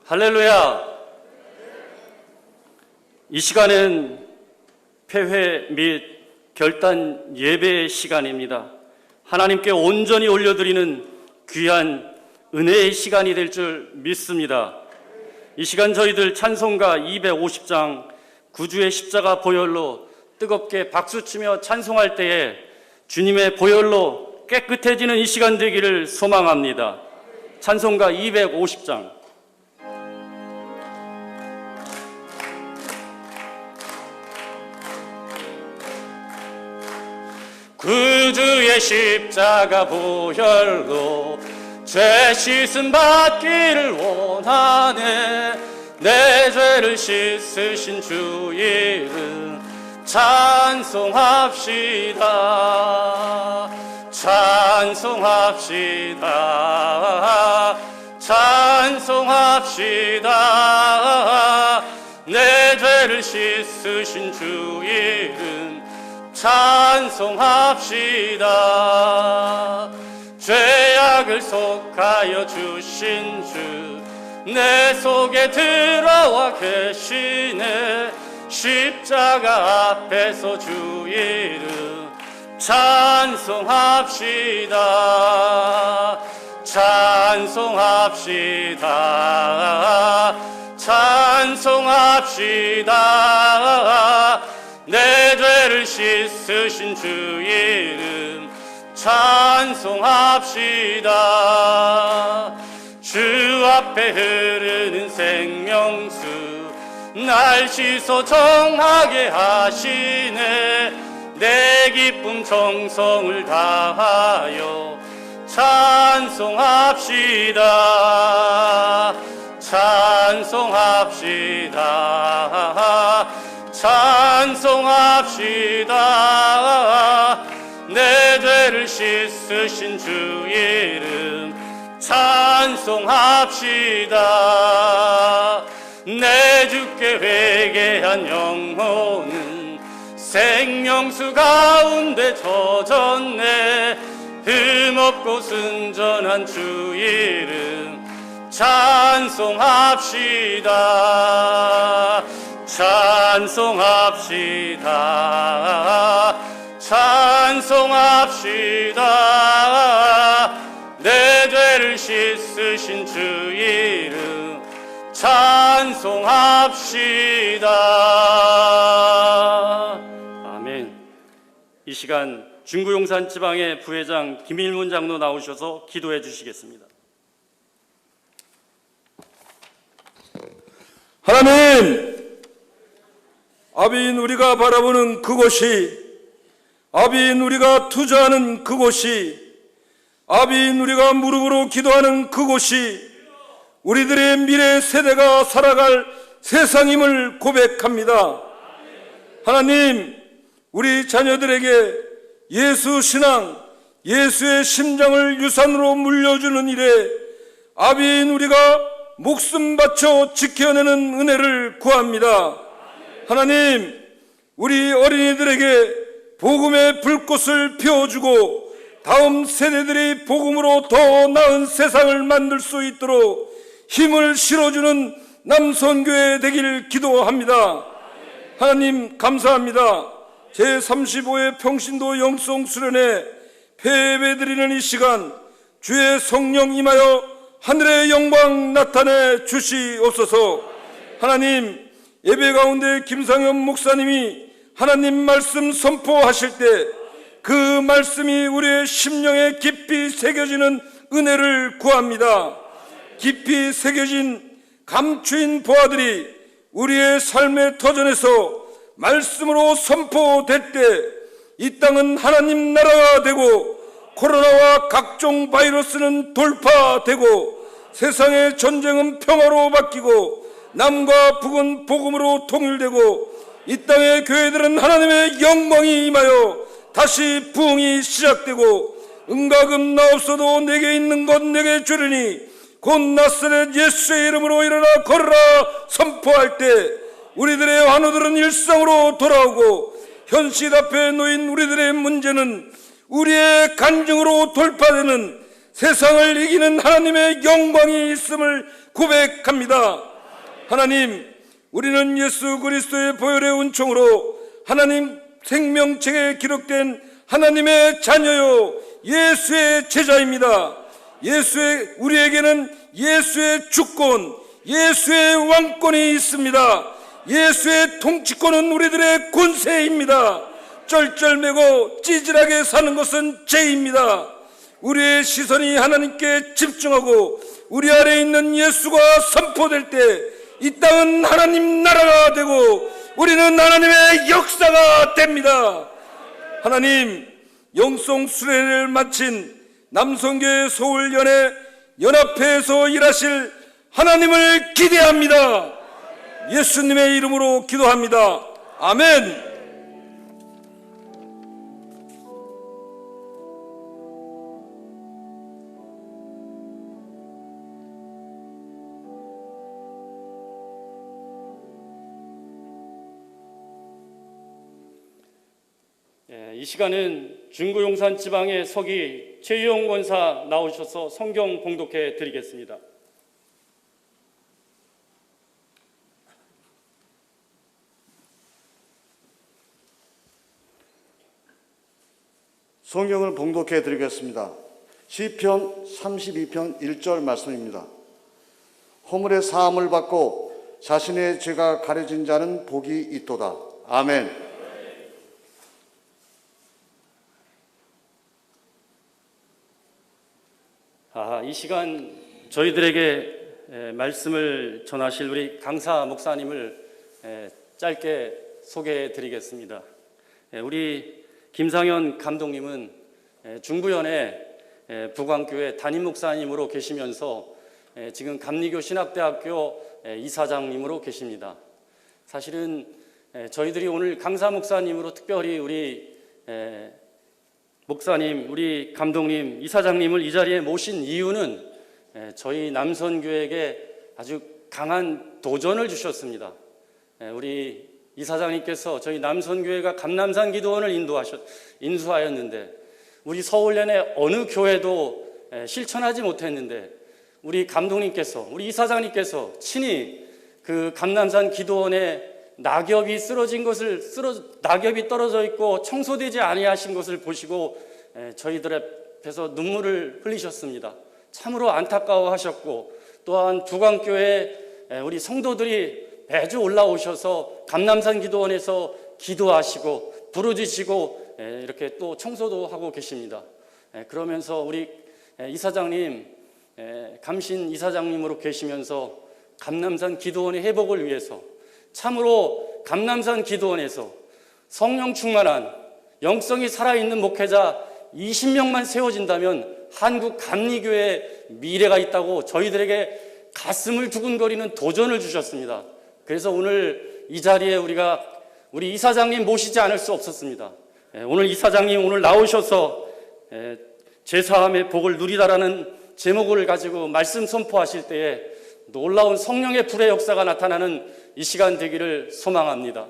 할렐루야! 이 시간은 폐회 및 결단 예배의 시간입니다. 하나님께 온전히 올려드리는 귀한 은혜의 시간이 될 줄 믿습니다. 이 시간 저희들 찬송가 250장 구주의 십자가 보혈로 뜨겁게 박수치며 찬송할 때에 주님의 보혈로 깨끗해지는 이 시간 되기를 소망합니다. 찬송가 250장. 구주의 십자가 보혈로 죄 씻음 받기를 원하네. 내 죄를 씻으신 주 이름 찬송합시다. 찬송합시다. 찬송합시다. 내 죄를 씻으신 주 이름 찬송합시다. 죄악을 속하여 주신 주 내 속에 들어와 계시네. 십자가 앞에서 주 이름 찬송합시다. 찬송합시다. 찬송합시다. 내 죄를 씻으신 주 이름 찬송합시다. 주 앞에 흐르는 생명수 날 씻어 정하게 하시네. 내 기쁨 정성을 다하여 찬송합시다. 찬송합시다. 찬송합시다. 내 죄를 씻으신 주 이름 찬송합시다. 내 주께 회개한 영혼은 생명수 가운데 젖었네. 흠없고 순전한 주 이름 찬송합시다. 찬송합시다. 찬송합시다. 내 죄를 씻으신 주 이름 찬송합시다. 아멘. 이 시간 중구용산 지방의 부회장 김일문 장로 나오셔서 기도해 주시겠습니다. 하나님, 아비인 우리가 바라보는 그곳이, 아비인 우리가 투자하는 그곳이, 아비인 우리가 무릎으로 기도하는 그곳이 우리들의 미래 세대가 살아갈 세상임을 고백합니다. 하나님, 우리 자녀들에게 예수 신앙, 예수의 심장을 유산으로 물려주는 일에 아비인 우리가 목숨 바쳐 지켜내는 은혜를 구합니다. 하나님, 우리 어린이들에게 복음의 불꽃을 피워주고 다음 세대들이 복음으로 더 나은 세상을 만들 수 있도록 힘을 실어주는 남선교회 되기를 기도합니다. 하나님 감사합니다. 제35회 평신도 영성 수련회 폐회드리는 이 시간 주의 성령 임하여 하늘의 영광 나타내 주시옵소서. 하나님, 예배 가운데 김상현 목사님이 하나님 말씀 선포하실 때 그 말씀이 우리의 심령에 깊이 새겨지는 은혜를 구합니다. 깊이 새겨진 감추인 보아들이 우리의 삶의 터전에서 말씀으로 선포될 때 이 땅은 하나님 나라가 되고 코로나와 각종 바이러스는 돌파되고 세상의 전쟁은 평화로 바뀌고 남과 북은 복음으로 통일되고 이 땅의 교회들은 하나님의 영광이 임하여 다시 부흥이 시작되고 은과 금 나 없어도 내게 있는 것 내게 주리니 곧 나사렛 예수의 이름으로 일어나 걸어라 선포할 때 우리들의 환우들은 일상으로 돌아오고 현실 앞에 놓인 우리들의 문제는 우리의 간증으로 돌파되는 세상을 이기는 하나님의 영광이 있음을 고백합니다. 하나님, 우리는 예수 그리스도의 보혈의 은총으로 하나님 생명책에 기록된 하나님의 자녀요 예수의 제자입니다. 우리에게는 예수의 주권, 예수의 왕권이 있습니다. 예수의 통치권은 우리들의 권세입니다. 쩔쩔매고 찌질하게 사는 것은 죄입니다. 우리의 시선이 하나님께 집중하고 우리 아래에 있는 예수가 선포될 때 이 땅은 하나님 나라가 되고 우리는 하나님의 역사가 됩니다. 하나님, 영성 수련회를 마친 남성교회 서울연회 연합회에서 일하실 하나님을 기대합니다. 예수님의 이름으로 기도합니다. 아멘. 이 시간은 중구 용산 지방의 서기 최유영 권사 나오셔서 성경 봉독해 드리겠습니다. 성경을 봉독해 드리겠습니다. 시편 32편 1절 말씀입니다. 허물의 사함을 받고 자신의 죄가 가려진 자는 복이 있도다. 아멘. 이 시간 저희들에게 말씀을 전하실 우리 강사 목사님을 짧게 소개해 드리겠습니다. 우리 김상현 감독님은 중부연의 북왕교회 담임 목사님으로 계시면서 지금 감리교 신학대학교 이사장님으로 계십니다. 사실은 저희들이 오늘 강사 목사님으로 특별히 우리 목사님, 우리 감독님, 이사장님을 이 자리에 모신 이유는 저희 남선교회에게 아주 강한 도전을 주셨습니다. 우리 이사장님께서 저희 남선교회가 감남산 기도원을 인수하였는데 우리 서울연의 어느 교회도 실천하지 못했는데 우리 감독님께서, 우리 이사장님께서 친히 그 감남산 기도원에 낙엽이 낙엽이 떨어져 있고 청소되지 아니하신 것을 보시고 저희들 앞에서 눈물을 흘리셨습니다. 참으로 안타까워하셨고, 또한 북왕교회 우리 성도들이 매주 올라오셔서 감남산 기도원에서 기도하시고 부르짖으시고 이렇게 또 청소도 하고 계십니다. 그러면서 우리 이사장님, 감신 이사장님으로 계시면서 감남산 기도원의 회복을 위해서 참으로 감남산 기도원에서 성령 충만한 영성이 살아있는 목회자 20명만 세워진다면 한국 감리교회의 미래가 있다고 저희들에게 가슴을 두근거리는 도전을 주셨습니다. 그래서 오늘 이 자리에 우리 이사장님 모시지 않을 수 없었습니다. 오늘 이사장님 오늘 나오셔서 제사함의 복을 누리다라는 제목을 가지고 말씀 선포하실 때에 놀라운 성령의 불의 역사가 나타나는 이 시간 되기를 소망합니다.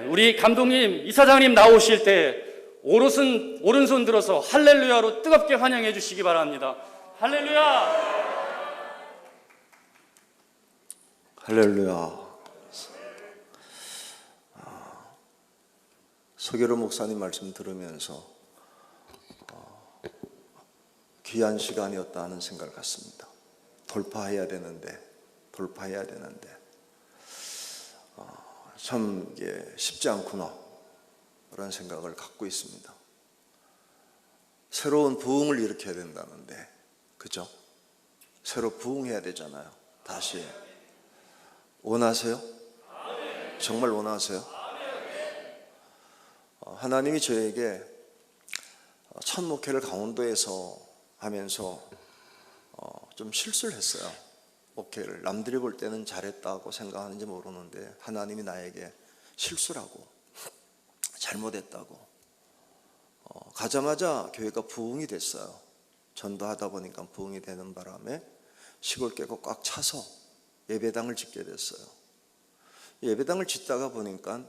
우리 감독님, 이사장님 나오실 때 오른손 들어서 할렐루야로 뜨겁게 환영해 주시기 바랍니다. 할렐루야! 할렐루야. 서계로 목사님 말씀 들으면서 귀한 시간이었다 하는 생각을 갖습니다. 돌파해야 되는데 참 이게 쉽지 않구나 그런 생각을 갖고 있습니다. 새로운 부흥을 일으켜야 된다는데, 그죠? 새로 부흥해야 되잖아요. 다시 원하세요? 정말 원하세요? 하나님이 저에게 첫 목회를 강원도에서 하면서 좀 실수를 했어요. 목회를 남들이 볼 때는 잘했다고 생각하는지 모르는데 하나님이 나에게 실수라고, 잘못했다고, 가자마자 교회가 부흥이 됐어요. 전도하다 보니까 부흥이 되는 바람에 시골 깨고 꽉 차서 예배당을 짓게 됐어요. 예배당을 짓다가 보니까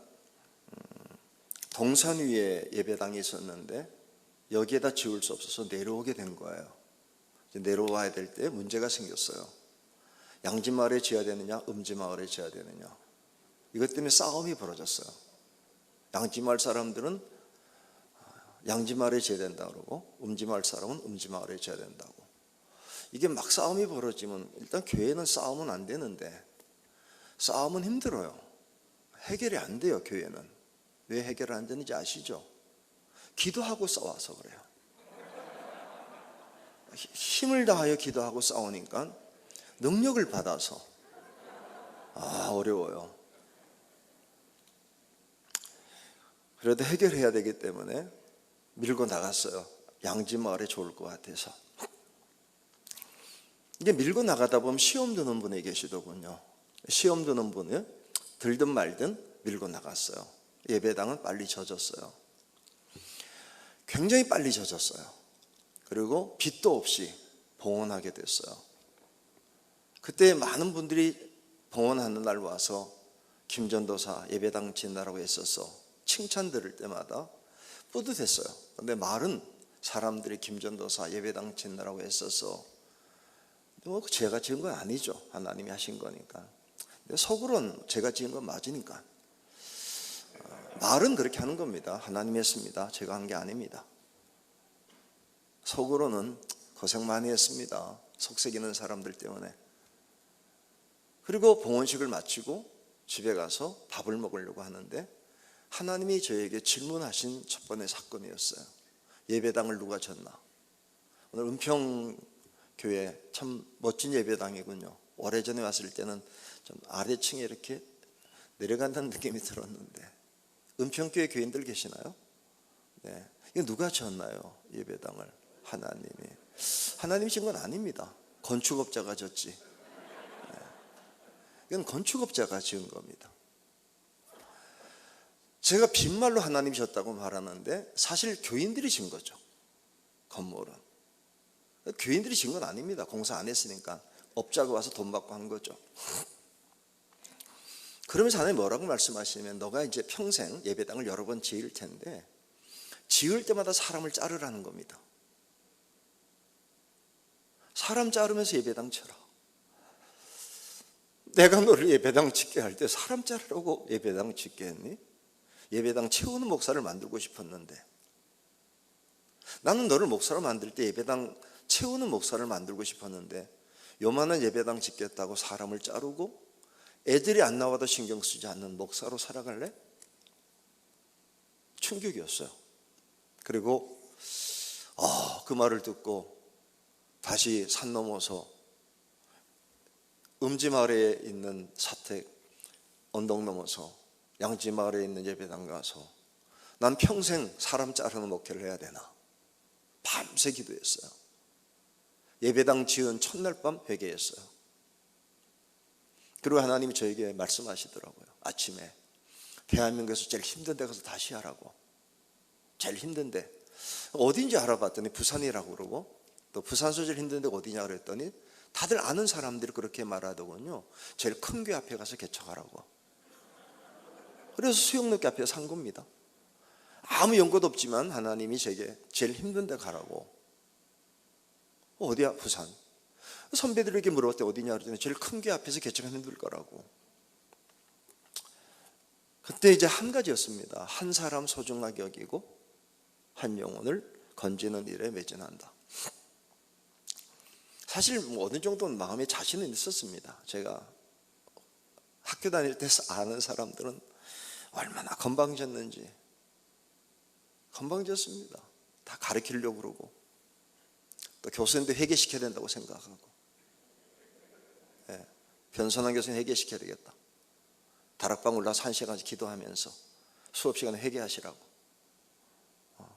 동산 위에 예배당이 있었는데 여기에다 지을 수 없어서 내려오게 된 거예요. 내려와야 될 때 문제가 생겼어요. 양지마을에 지어야 되느냐, 음지마을에 지어야 되느냐. 이것 때문에 싸움이 벌어졌어요. 양지마을 사람들은 양지마을에 지어야 된다고 그러고, 음지마을 사람은 음지마을에 지어야 된다고. 이게 막 싸움이 벌어지면 일단 교회는 싸우면 안 되는데, 싸움은 힘들어요. 해결이 안 돼요. 교회는. 왜 해결 안 되는지 아시죠? 기도하고 싸워서 그래요. 힘을 다하여 기도하고 싸우니까 능력을 받아서 어려워요. 그래도 해결해야 되기 때문에 밀고 나갔어요. 양지마을에 좋을 것 같아서. 이게 밀고 나가다 보면 시험 드는 분이 계시더군요. 시험 드는 분이 들든 말든 밀고 나갔어요. 예배당은 빨리 젖었어요. 굉장히 빨리 젖었어요. 그리고 빚도 없이 봉헌하게 됐어요. 그때 많은 분들이 봉헌하는 날 와서 김전도사 예배당 짓느라고 애써서 칭찬 들을 때마다 뿌듯했어요. 근데 말은 사람들이 김전도사 예배당 짓느라고 애써서 뭐 제가 지은 건 아니죠. 하나님이 하신 거니까. 근데 속으로는 제가 지은 건 맞으니까. 말은 그렇게 하는 겁니다. 하나님이 했습니다. 제가 한 게 아닙니다. 속으로는 고생 많이 했습니다. 속색이는 사람들 때문에. 그리고 봉헌식을 마치고 집에 가서 밥을 먹으려고 하는데 하나님이 저에게 질문하신 첫 번째 사건이었어요. 예배당을 누가 졌나? 오늘 은평교회 참 멋진 예배당이군요. 오래전에 왔을 때는 좀 아래층에 이렇게 내려간다는 느낌이 들었는데, 은평교회 교인들 계시나요? 네. 이거 누가 졌나요? 예배당을. 하나님이 진 건 아닙니다. 건축업자가 졌지. 네. 이건 건축업자가 지은 겁니다. 제가 빈말로 하나님이 졌다고 말하는데 사실 교인들이 진 거죠. 건물은. 교인들이 진 건 아닙니다. 공사 안 했으니까. 업자가 와서 돈 받고 한 거죠. 그러면서 하나님 뭐라고 말씀하시냐면, 너가 이제 평생 예배당을 여러 번 지을 텐데 지을 때마다 사람을 자르라는 겁니다. 사람 자르면서 예배당 쳐라. 내가 너를 예배당 짓게 할 때 사람 자르라고 예배당 짓게 했니? 예배당 채우는 목사를 만들고 싶었는데, 나는 너를 목사로 만들 때 예배당 채우는 목사를 만들고 싶었는데 요만한 예배당 짓겠다고 사람을 자르고 애들이 안 나와도 신경 쓰지 않는 목사로 살아갈래? 충격이었어요. 그리고 그 말을 듣고 다시 산 넘어서 음지마을에 있는 사택 언덕 넘어서 양지마을에 있는 예배당 가서 난 평생 사람 자르는 목회를 해야 되나? 밤새 기도했어요. 예배당 지은 첫날 밤 회개했어요. 그리고 하나님이 저에게 말씀하시더라고요. 아침에 대한민국에서 제일 힘든 데 가서 다시 하라고. 제일 힘든데 어딘지 알아봤더니 부산이라고 그러고, 또 부산 소질 힘든 데가 어디냐 그랬더니 다들 아는 사람들이 그렇게 말하더군요. 제일 큰 교회 앞에 가서 개척하라고. 그래서 수영로교 앞에 산 겁니다. 아무 연고도 없지만 하나님이 제게 제일 힘든 데 가라고. 어디야? 부산. 선배들에게 물어봤더니 어디냐 그랬더니 제일 큰 교회 앞에서 개척하면 힘들 거라고. 그때 이제 한 가지였습니다. 한 사람 소중하게 여기고 한 영혼을 건지는 일에 매진한다. 사실 뭐 어느 정도는 마음에 자신은 있었습니다. 제가 학교 다닐 때 아는 사람들은 얼마나 건방졌는지. 건방졌습니다. 다 가르치려고 그러고, 또 교수님도 회개시켜야 된다고 생각하고, 변선한 교수님 회개시켜야 되겠다. 다락방 올라서 1시간씩 기도하면서 수업 시간에 회개하시라고.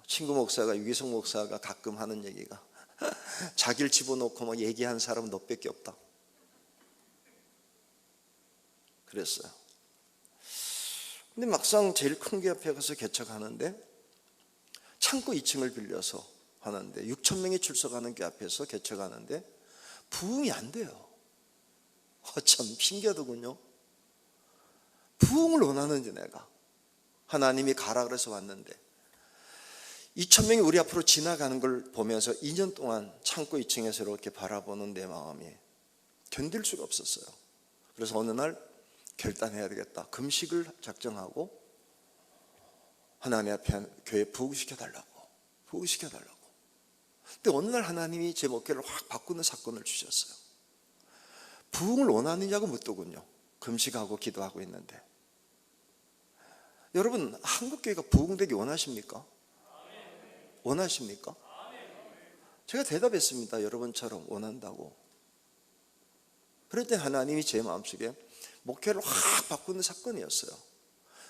친구 목사가, 유기성 목사가 가끔 하는 얘기가 자기를 집어넣고 막 얘기한 사람은 너밖에 없다. 그랬어요. 근데 막상 제일 큰 교 앞에 가서 개척하는데 창고 2층을 빌려서 하는데 6천 명이 출석하는 교 앞에서 개척하는데 부흥이 안 돼요. 참 신기하더군요. 부흥을 원하는지 내가 하나님이 가라 그래서 왔는데 2천 명이 우리 앞으로 지나가는 걸 보면서 2년 동안 창고 2층에서 이렇게 바라보는 내 마음이 견딜 수가 없었어요. 그래서 어느 날 결단해야 되겠다. 금식을 작정하고 하나님 앞에 교회 부흥시켜달라고. 근데 어느 날 하나님이 제 목회를 확 바꾸는 사건을 주셨어요. 부흥을 원하느냐고 묻더군요. 금식하고 기도하고 있는데. 여러분, 한국교회가 부흥되기 원하십니까? 원하십니까? 제가 대답했습니다. 여러분처럼 원한다고. 그럴 때 하나님이 제 마음속에 목회를 확 바꾸는 사건이었어요.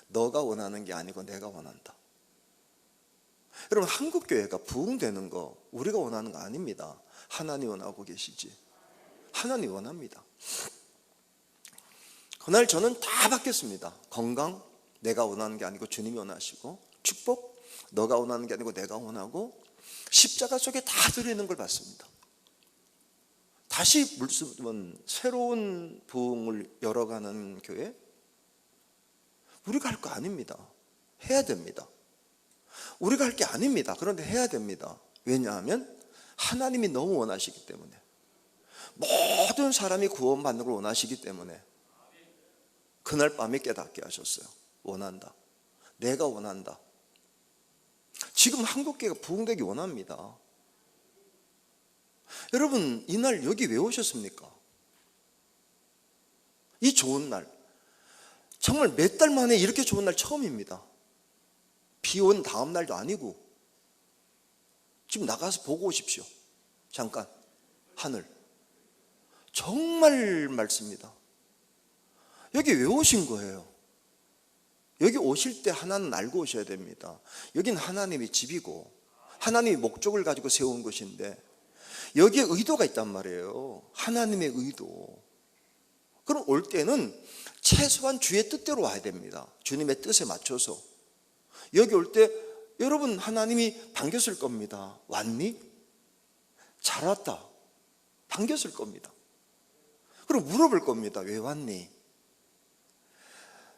너가 원하는 게 아니고 내가 원한다. 여러분, 한국교회가 부흥되는 거 우리가 원하는 거 아닙니다. 하나님 원하고 계시지. 하나님 원합니다. 그날 저는 다 바뀌었습니다. 건강, 내가 원하는 게 아니고 주님이 원하시고, 축복, 너가 원하는 게 아니고 내가 원하고, 십자가 속에 다 들어있는 걸 봤습니다. 다시 물쓰면 새로운 부흥을 열어가는 교회, 우리가 할 거 아닙니다. 해야 됩니다. 우리가 할 게 아닙니다. 그런데 해야 됩니다. 왜냐하면 하나님이 너무 원하시기 때문에, 모든 사람이 구원받는 걸 원하시기 때문에 그날 밤에 깨닫게 하셨어요. 원한다. 내가 원한다. 지금 한국교회가 부흥되기 원합니다. 여러분, 이날 여기 왜 오셨습니까? 이 좋은 날, 정말 몇 달 만에 이렇게 좋은 날 처음입니다. 비 온 다음 날도 아니고, 지금 나가서 보고 오십시오. 잠깐 하늘 정말 맑습니다. 여기 왜 오신 거예요? 여기 오실 때 하나는 알고 오셔야 됩니다. 여긴 하나님의 집이고 하나님의 목적을 가지고 세운 곳인데, 여기에 의도가 있단 말이에요. 하나님의 의도. 그럼 올 때는 최소한 주의 뜻대로 와야 됩니다. 주님의 뜻에 맞춰서. 여기 올 때 여러분, 하나님이 반겼을 겁니다. 왔니? 잘 왔다. 반겼을 겁니다. 그럼 물어볼 겁니다. 왜 왔니?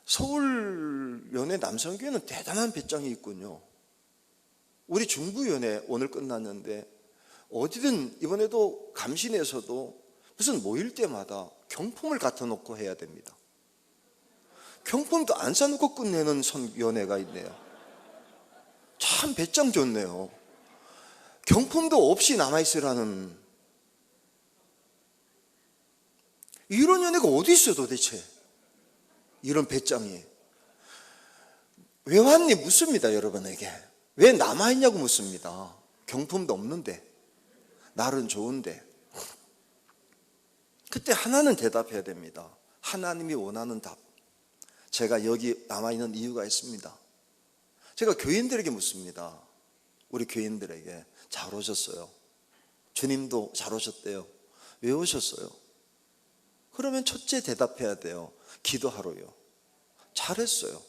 서울연회 남성교회는 대단한 배짱이 있군요. 우리 중부연회 오늘 끝났는데, 어디든 이번에도 감신에서도 무슨 모일 때마다 경품을 갖다 놓고 해야 됩니다. 경품도 안 사놓고 끝내는 연회가 있네요. 참 배짱 좋네요. 경품도 없이 남아있으라는, 이런 연회가 어디 있어 도대체? 이런 배짱이. 왜 왔니? 묻습니다. 여러분에게 왜 남아있냐고 묻습니다. 경품도 없는데, 날은 좋은데. 그때 하나는 대답해야 됩니다. 하나님이 원하는 답. 제가 여기 남아있는 이유가 있습니다. 제가 교인들에게 묻습니다. 우리 교인들에게 잘 오셨어요? 주님도 잘 오셨대요. 왜 오셨어요? 그러면 첫째 대답해야 돼요. 기도하러요. 잘했어요.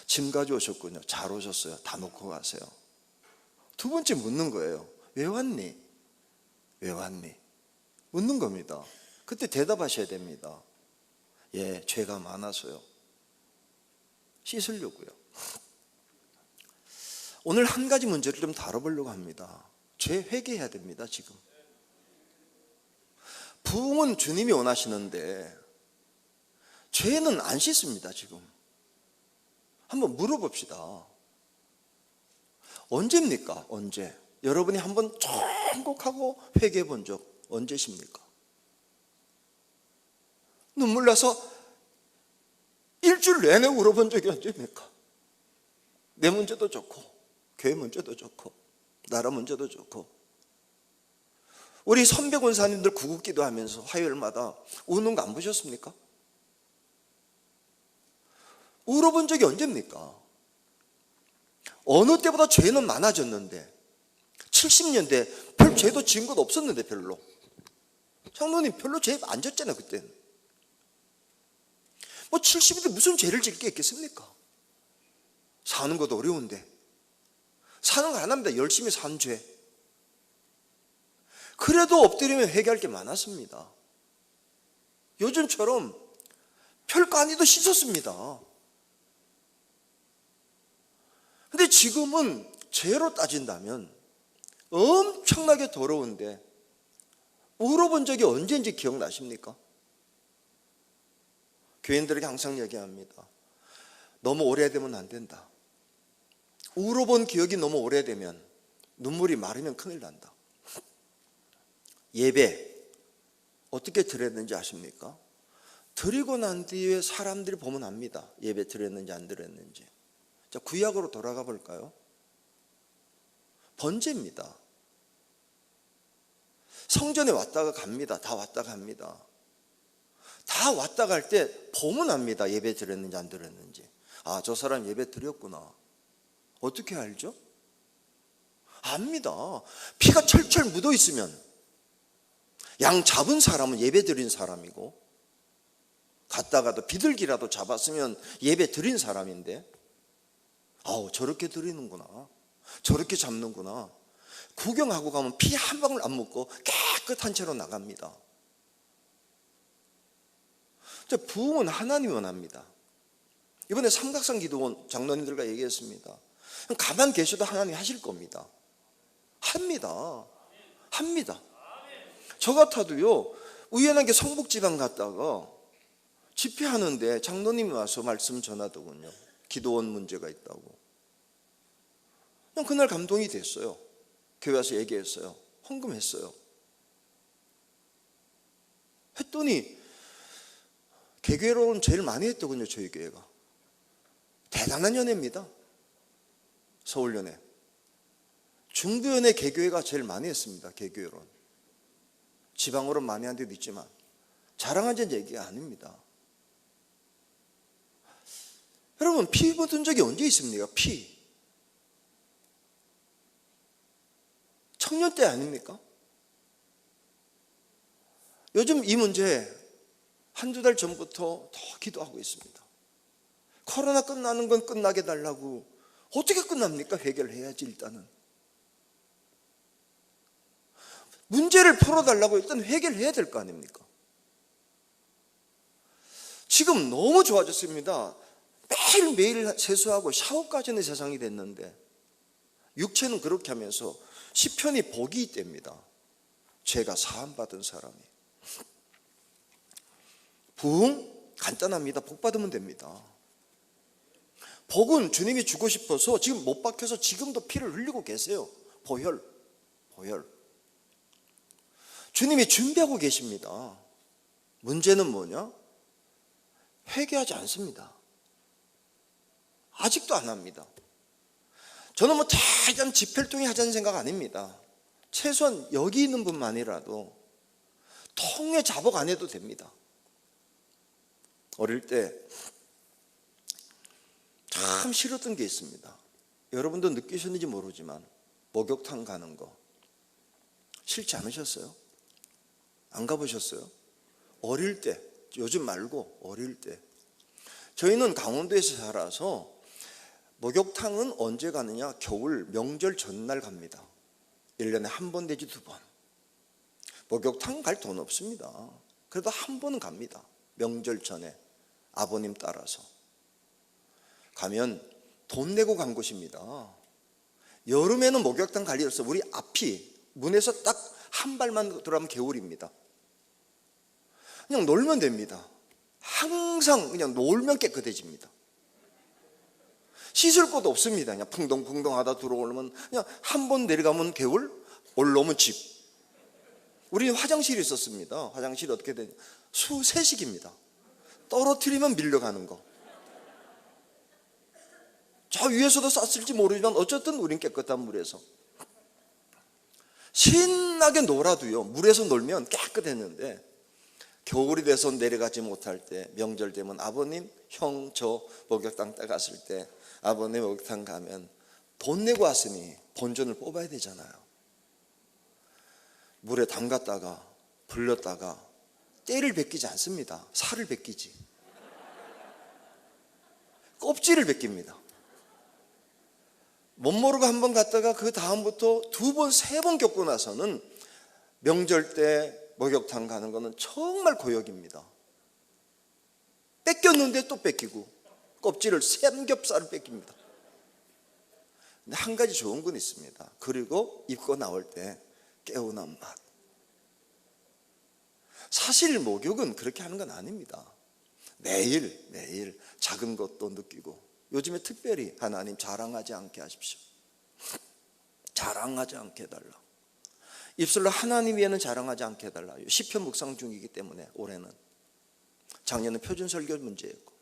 짐 가져오셨군요. 잘 오셨어요. 다 놓고 가세요. 두 번째 묻는 거예요. 왜 왔니? 왜 왔니? 묻는 겁니다. 그때 대답하셔야 됩니다. 예, 죄가 많아서요. 씻으려고요. 오늘 한 가지 문제를 좀 다뤄보려고 합니다. 죄 회개해야 됩니다. 지금 부흥은 주님이 원하시는데 죄는 안 씻습니다. 지금 한번 물어봅시다. 언제입니까? 언제? 여러분이 한번 천국하고 회개해 본 적 언제십니까? 눈물 나서 일주일 내내 울어본 적이 언제입니까? 내 문제도 좋고, 교회 문제도 좋고, 나라 문제도 좋고. 우리 선배 권사님들 구국기도 하면서 화요일마다 우는 거 안 보셨습니까? 울어본 적이 언제입니까? 어느 때보다 죄는 많아졌는데, 70년대 별 죄도 지은 것 없었는데, 별로. 장로님 별로 죄 안 졌잖아요. 그때는 뭐 70인데 무슨 죄를 지을 게 있겠습니까? 사는 것도 어려운데. 사는 거 하나입니다. 열심히 산 죄. 그래도 엎드리면 회개할 게 많았습니다. 요즘처럼 별거 아니도 씻었습니다. 근데 지금은 죄로 따진다면 엄청나게 더러운데, 울어본 적이 언제인지 기억나십니까? 교인들에게 항상 얘기합니다. 너무 오래되면 안 된다. 울어본 기억이 너무 오래되면, 눈물이 마르면 큰일 난다. 예배 어떻게 드렸는지 아십니까? 드리고 난 뒤에 사람들이 보면 압니다. 예배 드렸는지 안 드렸는지. 자, 구약으로 돌아가 볼까요? 번제입니다. 성전에 왔다가 갑니다. 다 왔다 갑니다. 다 왔다 갈 때 보면 압니다. 예배 드렸는지 안 드렸는지. 아, 저 사람 예배 드렸구나. 어떻게 알죠? 압니다. 피가 철철 묻어 있으면 양 잡은 사람은 예배 드린 사람이고, 갔다가도 비둘기라도 잡았으면 예배 드린 사람인데, 아우, 저렇게 드리는구나, 저렇게 잡는구나. 구경하고 가면 피 한 방울 안 묻고 깨끗한 채로 나갑니다. 부흥은 하나님이 원합니다. 이번에 삼각산 기도원 장로님들과 얘기했습니다. 가만 계셔도 하나님이 하실 겁니다. 합니다. 저 같아도요, 우연하게 성북지방 갔다가 집회하는데 장로님이 와서 말씀 전하더군요. 기도원 문제가 있다고. 그냥 그날 감동이 됐어요. 교회 와서 얘기했어요. 헌금했어요. 했더니 개교회로는 제일 많이 했더군요. 저희 교회가. 대단한 연회입니다. 서울연회. 중부연회 개교회가 제일 많이 했습니다. 개교회로는. 지방으로 많이 한 데도 있지만 자랑하자는 얘기가 아닙니다. 여러분, 피 묻은 적이 언제 있습니까? 피. 청년 때 아닙니까? 요즘 이 문제 한두 달 전부터 더 기도하고 있습니다. 코로나 끝나는 건 끝나게 달라고. 어떻게 끝납니까? 해결해야지. 일단은 문제를 풀어달라고 일단 해결해야 될 거 아닙니까? 지금 너무 좋아졌습니다. 매일매일 세수하고 샤워까지 하는 세상이 됐는데, 육체는 그렇게 하면서 시편이 복이 있답니다. 죄가 사함받은 사람이. 부흥 간단합니다. 복 받으면 됩니다. 복은 주님이 주고 싶어서 지금 못 박혀서 지금도 피를 흘리고 계세요. 보혈. 주님이 준비하고 계십니다. 문제는 뭐냐? 회개하지 않습니다. 아직도 안 합니다. 저는 뭐 대단 집회를 통해 하자는 생각 아닙니다. 최소한 여기 있는 분만이라도 통회 자복 안 해도 됩니다. 어릴 때 참 싫었던 게 있습니다. 여러분도 느끼셨는지 모르지만 목욕탕 가는 거 싫지 않으셨어요? 안 가보셨어요? 어릴 때, 요즘 말고 어릴 때. 저희는 강원도에서 살아서 목욕탕은 언제 가느냐? 겨울 명절 전날 갑니다. 1년에 한 번 내지 2번. 목욕탕 갈 돈 없습니다. 그래도 한 번은 갑니다. 명절 전에 아버님 따라서. 가면 돈 내고 간 곳입니다. 여름에는 목욕탕 갈 일 없어. 우리 앞이 문에서 딱 한 발만 들어가면 개울입니다. 그냥 놀면 됩니다. 항상 그냥 놀면 깨끗해집니다. 씻을 곳 없습니다. 그냥 풍덩풍덩 하다 들어오면 그냥 한 번 내려가면 개울, 올라오면 집. 우리는 화장실이 있었습니다. 화장실이 어떻게 되냐? 수세식입니다. 떨어뜨리면 밀려가는 거. 저 위에서도 쌌을지 모르지만 어쨌든 우린 깨끗한 물에서 신나게 놀아도요, 물에서 놀면 깨끗했는데 겨울이 돼서 내려가지 못할 때, 명절 되면 아버님, 형, 저 목욕탕 때 갔을 때 아버님 목욕탕 가면 돈 내고 왔으니 본전을 뽑아야 되잖아요. 물에 담갔다가 불렸다가 때를 벗기지 않습니다. 살을 벗기지. 껍질을 벗깁니다. 못 모르고 한 번 갔다가 그 다음부터 2번, 3번 겪고 나서는 명절 때 목욕탕 가는 거는 정말 고역입니다. 뺏겼는데 또 뺏기고 껍질을 삼겹살을 뺏깁니다. 근데 한 가지 좋은 건 있습니다. 그리고 입고 나올 때 개운한 맛. 사실 목욕은 그렇게 하는 건 아닙니다. 매일 작은 것도 느끼고, 요즘에 특별히 하나님 자랑하지 않게 하십시오. 자랑하지 않게 해달라. 입술로 하나님 위에는 자랑하지 않게 해달라. 시편 묵상 중이기 때문에 올해는, 작년은 표준설교 문제였고,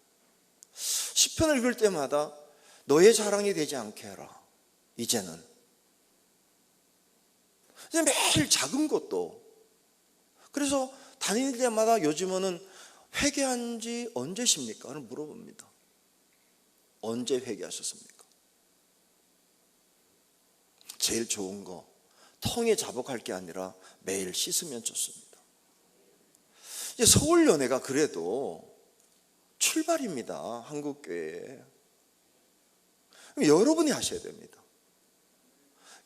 시편을 읽을 때마다 너의 자랑이 되지 않게 해라. 이제는 매일 작은 것도. 그래서 다닐 때마다 요즘은 회개한 지 언제십니까? 를 물어봅니다. 언제 회개하셨습니까? 제일 좋은 거, 통에 자복할 게 아니라 매일 씻으면 좋습니다. 이제 서울연회가 그래도 출발입니다. 한국교회에. 여러분이 하셔야 됩니다.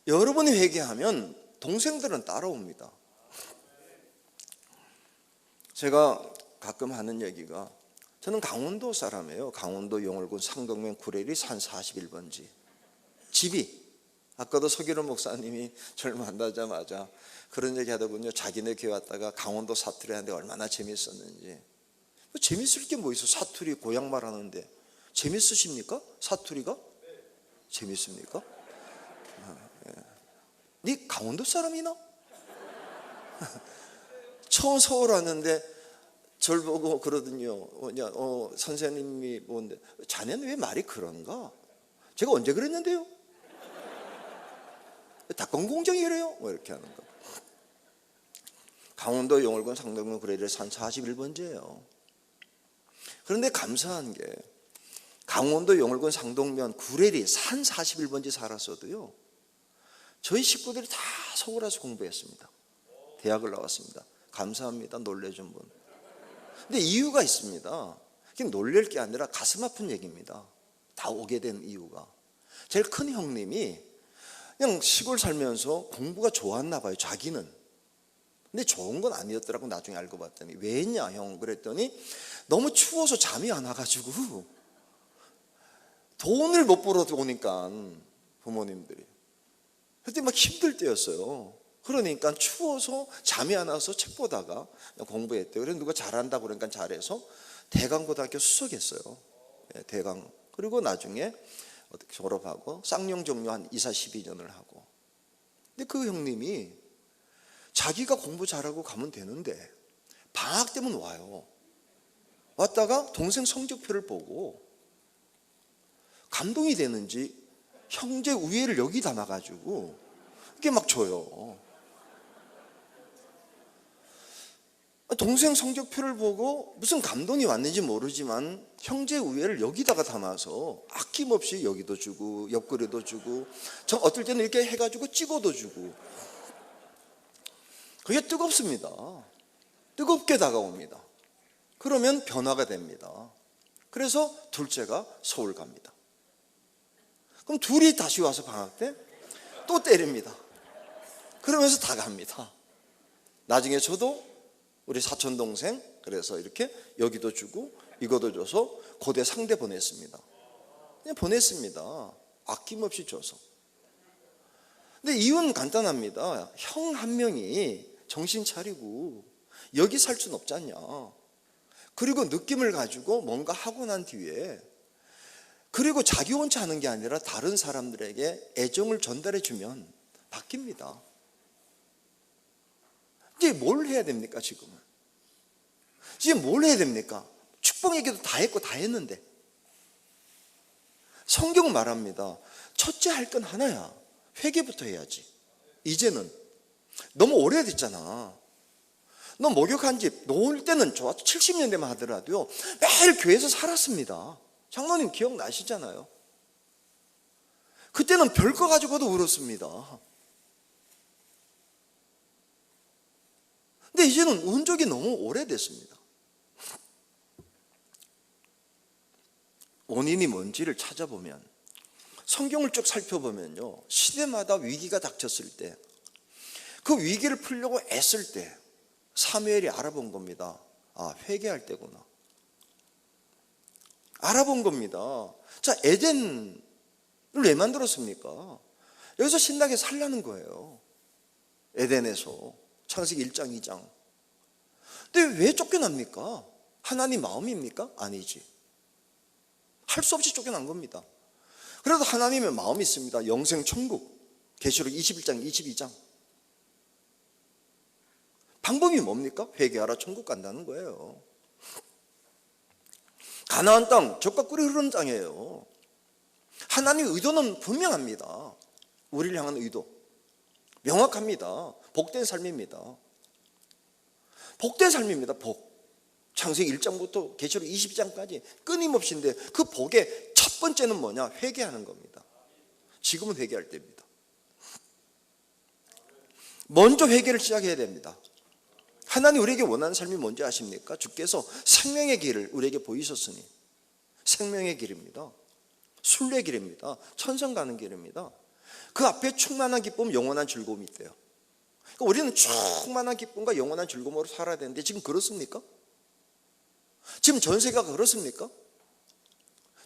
여러분이 회개하면 동생들은 따라옵니다. 제가 가끔 하는 얘기가, 저는 강원도 사람이에요. 강원도 영월군 상동면 구례리 산 41번지. 집이, 아까도 서기론 목사님이 저를 만나자마자 그런 얘기 하더군요. 자기네 교회 왔다가 강원도 사투리 하는데 얼마나 재밌었는지. 재밌을 게 뭐 있어? 사투리 고향 말하는데. 재밌으십니까? 사투리가? 재밌습니까? 네 강원도 사람이나? 처음 서울 왔는데 저를 보고 그러더니요. 선생님이 뭔데, 자네는 왜 말이 그런가? 제가 언제 그랬는데요? 닭건공정이래요? 뭐 이렇게 하는 거. 강원도 영월군 상동면 구례리 산 41번지예요. 그런데 감사한 게, 강원도 영월군 상동면 구례리 산 41번지 살았어도요, 저희 식구들이 다 서울 와서 공부했습니다. 대학을 나왔습니다. 감사합니다. 놀래준 분. 근데 이유가 있습니다. 그냥 놀랄 게 아니라 가슴 아픈 얘기입니다. 다 오게 된 이유가, 제일 큰 형님이 그냥 시골 살면서 공부가 좋았나 봐요, 자기는. 근데 좋은 건 아니었더라고. 나중에 알고 봤더니. 왜 했냐 형 그랬더니, 너무 추워서 잠이 안 와가지고 돈을 못 벌어 오니까 부모님들이 그때 막 힘들 때였어요. 그러니까 추워서 잠이 안 와서 책 보다가 공부했대요. 그래서 누가 잘한다고 그러니까 잘해서 대강고등학교 수석했어요. 대강. 그리고 나중에 졸업하고 쌍용 종료 한 24, 12년을 하고. 근데 그 형님이 자기가 공부 잘하고 가면 되는데 방학 때면 와요. 왔다가 동생 성적표를 보고 감동이 되는지 형제 우애를 여기 담아가지고 이렇게 막 줘요. 동생 성적표를 보고 무슨 감동이 왔는지 모르지만 형제 우애를 여기다가 담아서 아낌없이 여기도 주고 옆구리도 주고, 저 어떨 때는 이렇게 해가지고 찍어도 주고. 그게 뜨겁습니다. 뜨겁게 다가옵니다. 그러면 변화가 됩니다. 그래서 둘째가 서울 갑니다. 그럼 둘이 다시 와서 방학 때 또 때립니다. 그러면서 다 갑니다. 나중에 저도 우리 사촌 동생, 그래서 이렇게 여기도 주고 이것도 줘서 고대 상대 보냈습니다. 그냥 보냈습니다. 아낌없이 줘서. 근데 이유는 간단합니다. 형 한 명이 정신 차리고 여기 살 수는 없지 않냐. 그리고 느낌을 가지고 뭔가 하고 난 뒤에, 그리고 자기 혼자 하는 게 아니라 다른 사람들에게 애정을 전달해 주면 바뀝니다. 이제 뭘 해야 됩니까 지금은? 이제 뭘 해야 됩니까? 축복 얘기도 다 했고 다 했는데. 성경은 말합니다. 첫째 할 건 하나야. 회개부터 해야지. 이제는 너무 오래됐잖아. 너 목욕한 집 놓을 때는 좋아, 70년대만 하더라도요 매일 교회에서 살았습니다. 장로님 기억나시잖아요. 그때는 별거 가지고도 울었습니다. 근데 이제는 운 적이 너무 오래됐습니다. 원인이 뭔지를 찾아보면, 성경을 쭉 살펴보면요, 시대마다 위기가 닥쳤을 때, 그 위기를 풀려고 애쓸 때 사무엘이 알아본 겁니다. 아, 회개할 때구나. 알아본 겁니다. 자, 에덴을 왜 만들었습니까? 여기서 신나게 살라는 거예요. 에덴에서. 창세기 1장 2장. 근데 왜 쫓겨납니까? 하나님 마음입니까? 아니지. 할 수 없이 쫓겨난 겁니다. 그래도 하나님의 마음이 있습니다. 영생 천국. 계시록 21장 22장. 방법이 뭡니까? 회개하라, 천국 간다는 거예요. 가나안 땅, 젖과 꿀이 흐르는 땅이에요. 하나님의 의도는 분명합니다. 우리를 향한 의도 명확합니다. 복된 삶입니다. 복된 삶입니다. 복. 창세기 1장부터 계시록 22장까지 끊임없이인데 그 복의 첫 번째는 뭐냐? 회개하는 겁니다. 지금은 회개할 때입니다. 먼저 회개를 시작해야 됩니다. 하나님 우리에게 원하는 삶이 뭔지 아십니까? 주께서 생명의 길을 우리에게 보이셨으니 생명의 길입니다. 순례의 길입니다. 천성 가는 길입니다. 그 앞에 충만한 기쁨, 영원한 즐거움이 있대요. 그러니까 우리는 충만한 기쁨과 영원한 즐거움으로 살아야 되는데 지금 그렇습니까? 지금 전 세계가 그렇습니까?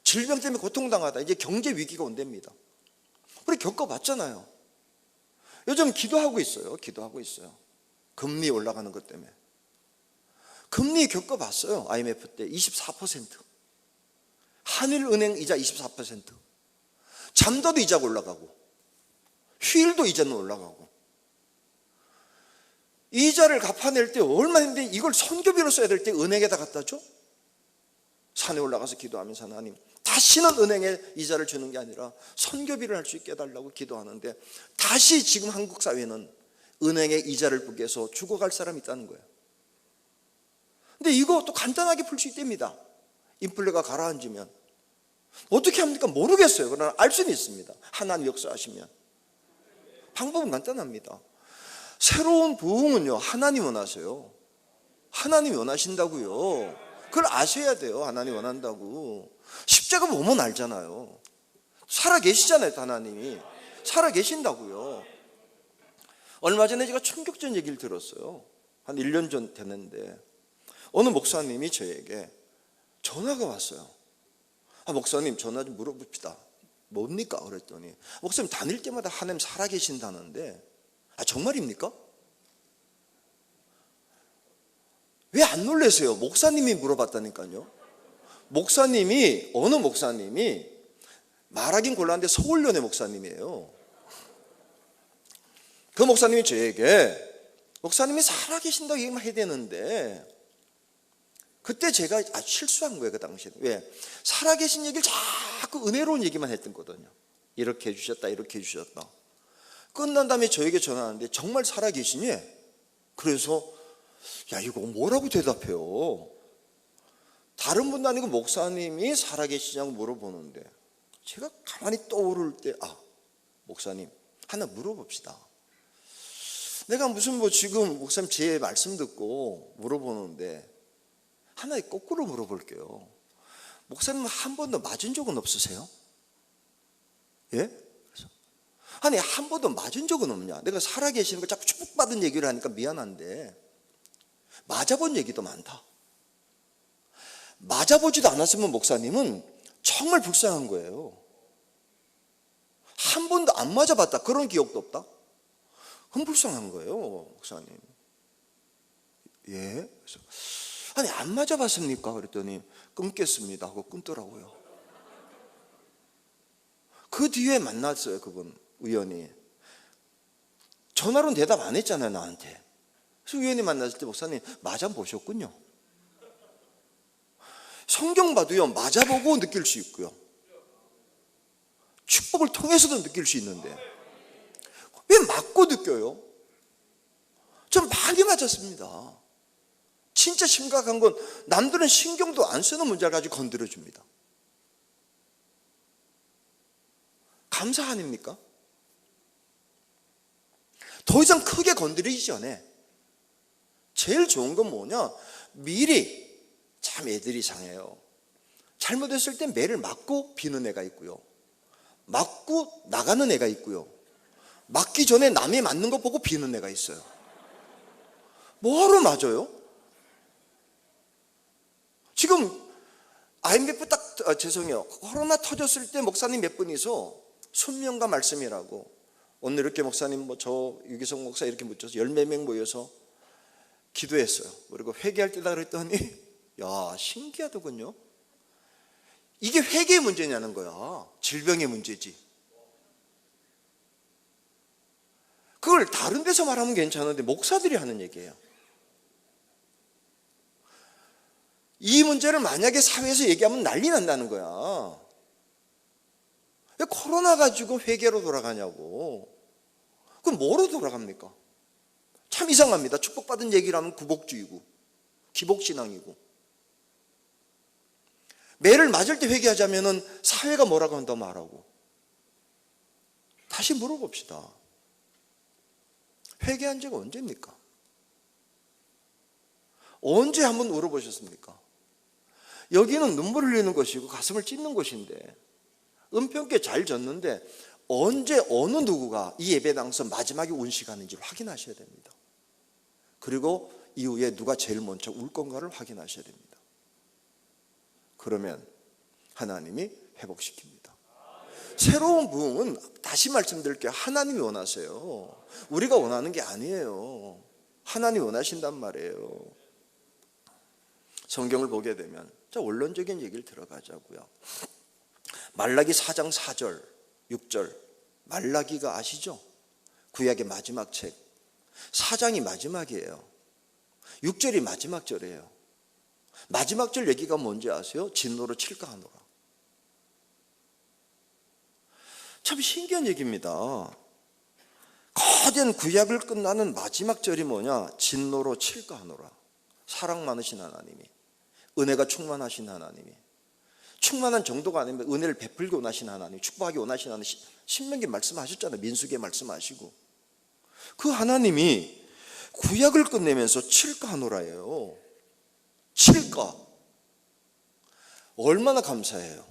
질병 때문에 고통당하다. 이제 경제 위기가 온답니다. 우리 겪어봤잖아요. 요즘 기도하고 있어요. 금리 올라가는 것 때문에. 금리 겪어봤어요. IMF 때 24%. 한일은행 이자 24%. 잠도도 이자가 올라가고 휴일도 이자는 올라가고. 이자를 갚아낼 때 얼마 했는데 이걸 선교비로 써야 될 때 은행에다 갖다 줘? 산에 올라가서 기도하면서 하나님 다시는 은행에 이자를 주는 게 아니라 선교비를 할 수 있게 해달라고 기도하는데 다시 지금 한국 사회는 은행에 이자를 부게 해서 죽어갈 사람이 있다는 거예요. 근데 이거 또 간단하게 풀 수 있답니다. 인플레가 가라앉으면 어떻게 합니까? 모르겠어요. 그러나 알 수는 있습니다. 하나님 역사하시면. 방법은 간단합니다. 새로운 부흥은요, 하나님 원하세요. 하나님 원하신다고요. 그걸 아셔야 돼요. 하나님 원한다고. 십자가 보면 알잖아요. 살아 계시잖아요. 하나님이 살아 계신다고요. 얼마 전에 제가 충격적인 얘기를 들었어요. 한 1년 전 됐는데 어느 목사님이 저에게 전화가 왔어요. 목사님 전화 좀 물어봅시다. 뭡니까? 그랬더니 목사님 다닐 때마다 하나님 살아 계신다는데 정말입니까? 왜 안 놀라세요? 목사님이 물어봤다니까요. 어느 목사님이 말하긴 곤란한데 서울연의 목사님이에요. 그 목사님이 저에게 목사님이 살아계신다고 얘기만 해야 되는데 그때 제가 실수한 거예요. 그 당시에. 왜? 살아계신 얘기를 자꾸 은혜로운 얘기만 했던 거거든요. 이렇게 해주셨다 이렇게 해주셨다. 끝난 다음에 저에게 전화하는데 정말 살아계시니? 그래서 야 이거 뭐라고 대답해요? 다른 분도 아니고 목사님이 살아계시냐고 물어보는데 제가 가만히 떠오를 때 목사님 하나 물어봅시다. 내가 무슨 지금 목사님 제 말씀 듣고 물어보는데 하나 거꾸로 물어볼게요. 목사님 한 번도 맞은 적은 없으세요? 예? 아니 한 번도 맞은 적은 없냐? 내가 살아계시는 걸 자꾸 축복받은 얘기를 하니까 미안한데 맞아본 얘기도 많다. 맞아보지도 않았으면 목사님은 정말 불쌍한 거예요. 한 번도 안 맞아봤다. 그런 기억도 없다. 그럼 불쌍한 거예요, 목사님. 예? 그래서 아니 안 맞아봤습니까? 그랬더니 끊겠습니다 하고 끊더라고요. 그 뒤에 만났어요. 그분 우연히. 전화로는 대답 안 했잖아요 나한테. 그래서 우연히 만났을 때 목사님 맞아보셨군요. 성경 봐도요 맞아보고 느낄 수 있고요 축복을 통해서도 느낄 수 있는데 왜 맞고 느껴요? 전 많이 맞았습니다. 진짜 심각한 건 남들은 신경도 안 쓰는 문제를 가지고 건드려줍니다. 감사 아닙니까? 더 이상 크게 건드리기 전에 제일 좋은 건 뭐냐? 미리 참 애들이 이상해요. 잘못했을 때 매를 맞고 비는 애가 있고요. 맞고 나가는 애가 있고요. 맞기 전에 남이 맞는 거 보고 비는 애가 있어요. 뭐하러 맞아요? 지금 IMF 죄송해요. 코로나 터졌을 때 목사님 몇 분이서 순명과 말씀이라고 오늘 이렇게 목사님 저 유기성 목사 이렇게 묻혀서 10몇 명 모여서 기도했어요. 그리고 회개할 때다 그랬더니 야, 신기하더군요. 이게 회개의 문제냐는 거야. 질병의 문제지. 그걸 다른 데서 말하면 괜찮은데 목사들이 하는 얘기예요. 이 문제를 만약에 사회에서 얘기하면 난리 난다는 거야. 왜 코로나 가지고 회개로 돌아가냐고. 그럼 뭐로 돌아갑니까? 참 이상합니다. 축복받은 얘기를 하면 구복주의고 기복신앙이고, 매를 맞을 때 회개하자면은 사회가 뭐라고 한다 말하고. 다시 물어봅시다. 회개한 지가 언제입니까? 언제 한번 울어보셨습니까? 여기는 눈물 흘리는 것이고 가슴을 찢는 곳인데, 은평께 잘 졌는데 언제 어느 누구가 이 예배당에서 마지막에 운 시간인지를 확인하셔야 됩니다. 그리고 이후에 누가 제일 먼저 울 건가를 확인하셔야 됩니다. 그러면 하나님이 회복시킵니다. 새로운 부흥은 다시 말씀드릴게요. 하나님이 원하세요. 우리가 원하는 게 아니에요. 하나님이 원하신단 말이에요. 성경을 보게 되면, 자, 원론적인 얘기를 들어가자고요. 말라기 4장 4절 6절, 말라기가 아시죠? 구약의 마지막 책. 4장이 마지막이에요. 6절이 마지막 절이에요. 마지막 절 얘기가 뭔지 아세요? 진노로 칠까 하노라. 참 신기한 얘기입니다. 거대한 구약을 끝나는 마지막 절이 뭐냐? 진노로 칠까 하노라. 사랑 많으신 하나님이, 은혜가 충만하신 하나님이, 충만한 정도가 아니면 은혜를 베풀기 원하신 하나님, 축복하기 원하신 하나님, 신명기 말씀하셨잖아요. 민수기에 말씀하시고. 그 하나님이 구약을 끝내면서 칠까 하노라예요. 칠까. 얼마나 감사해요.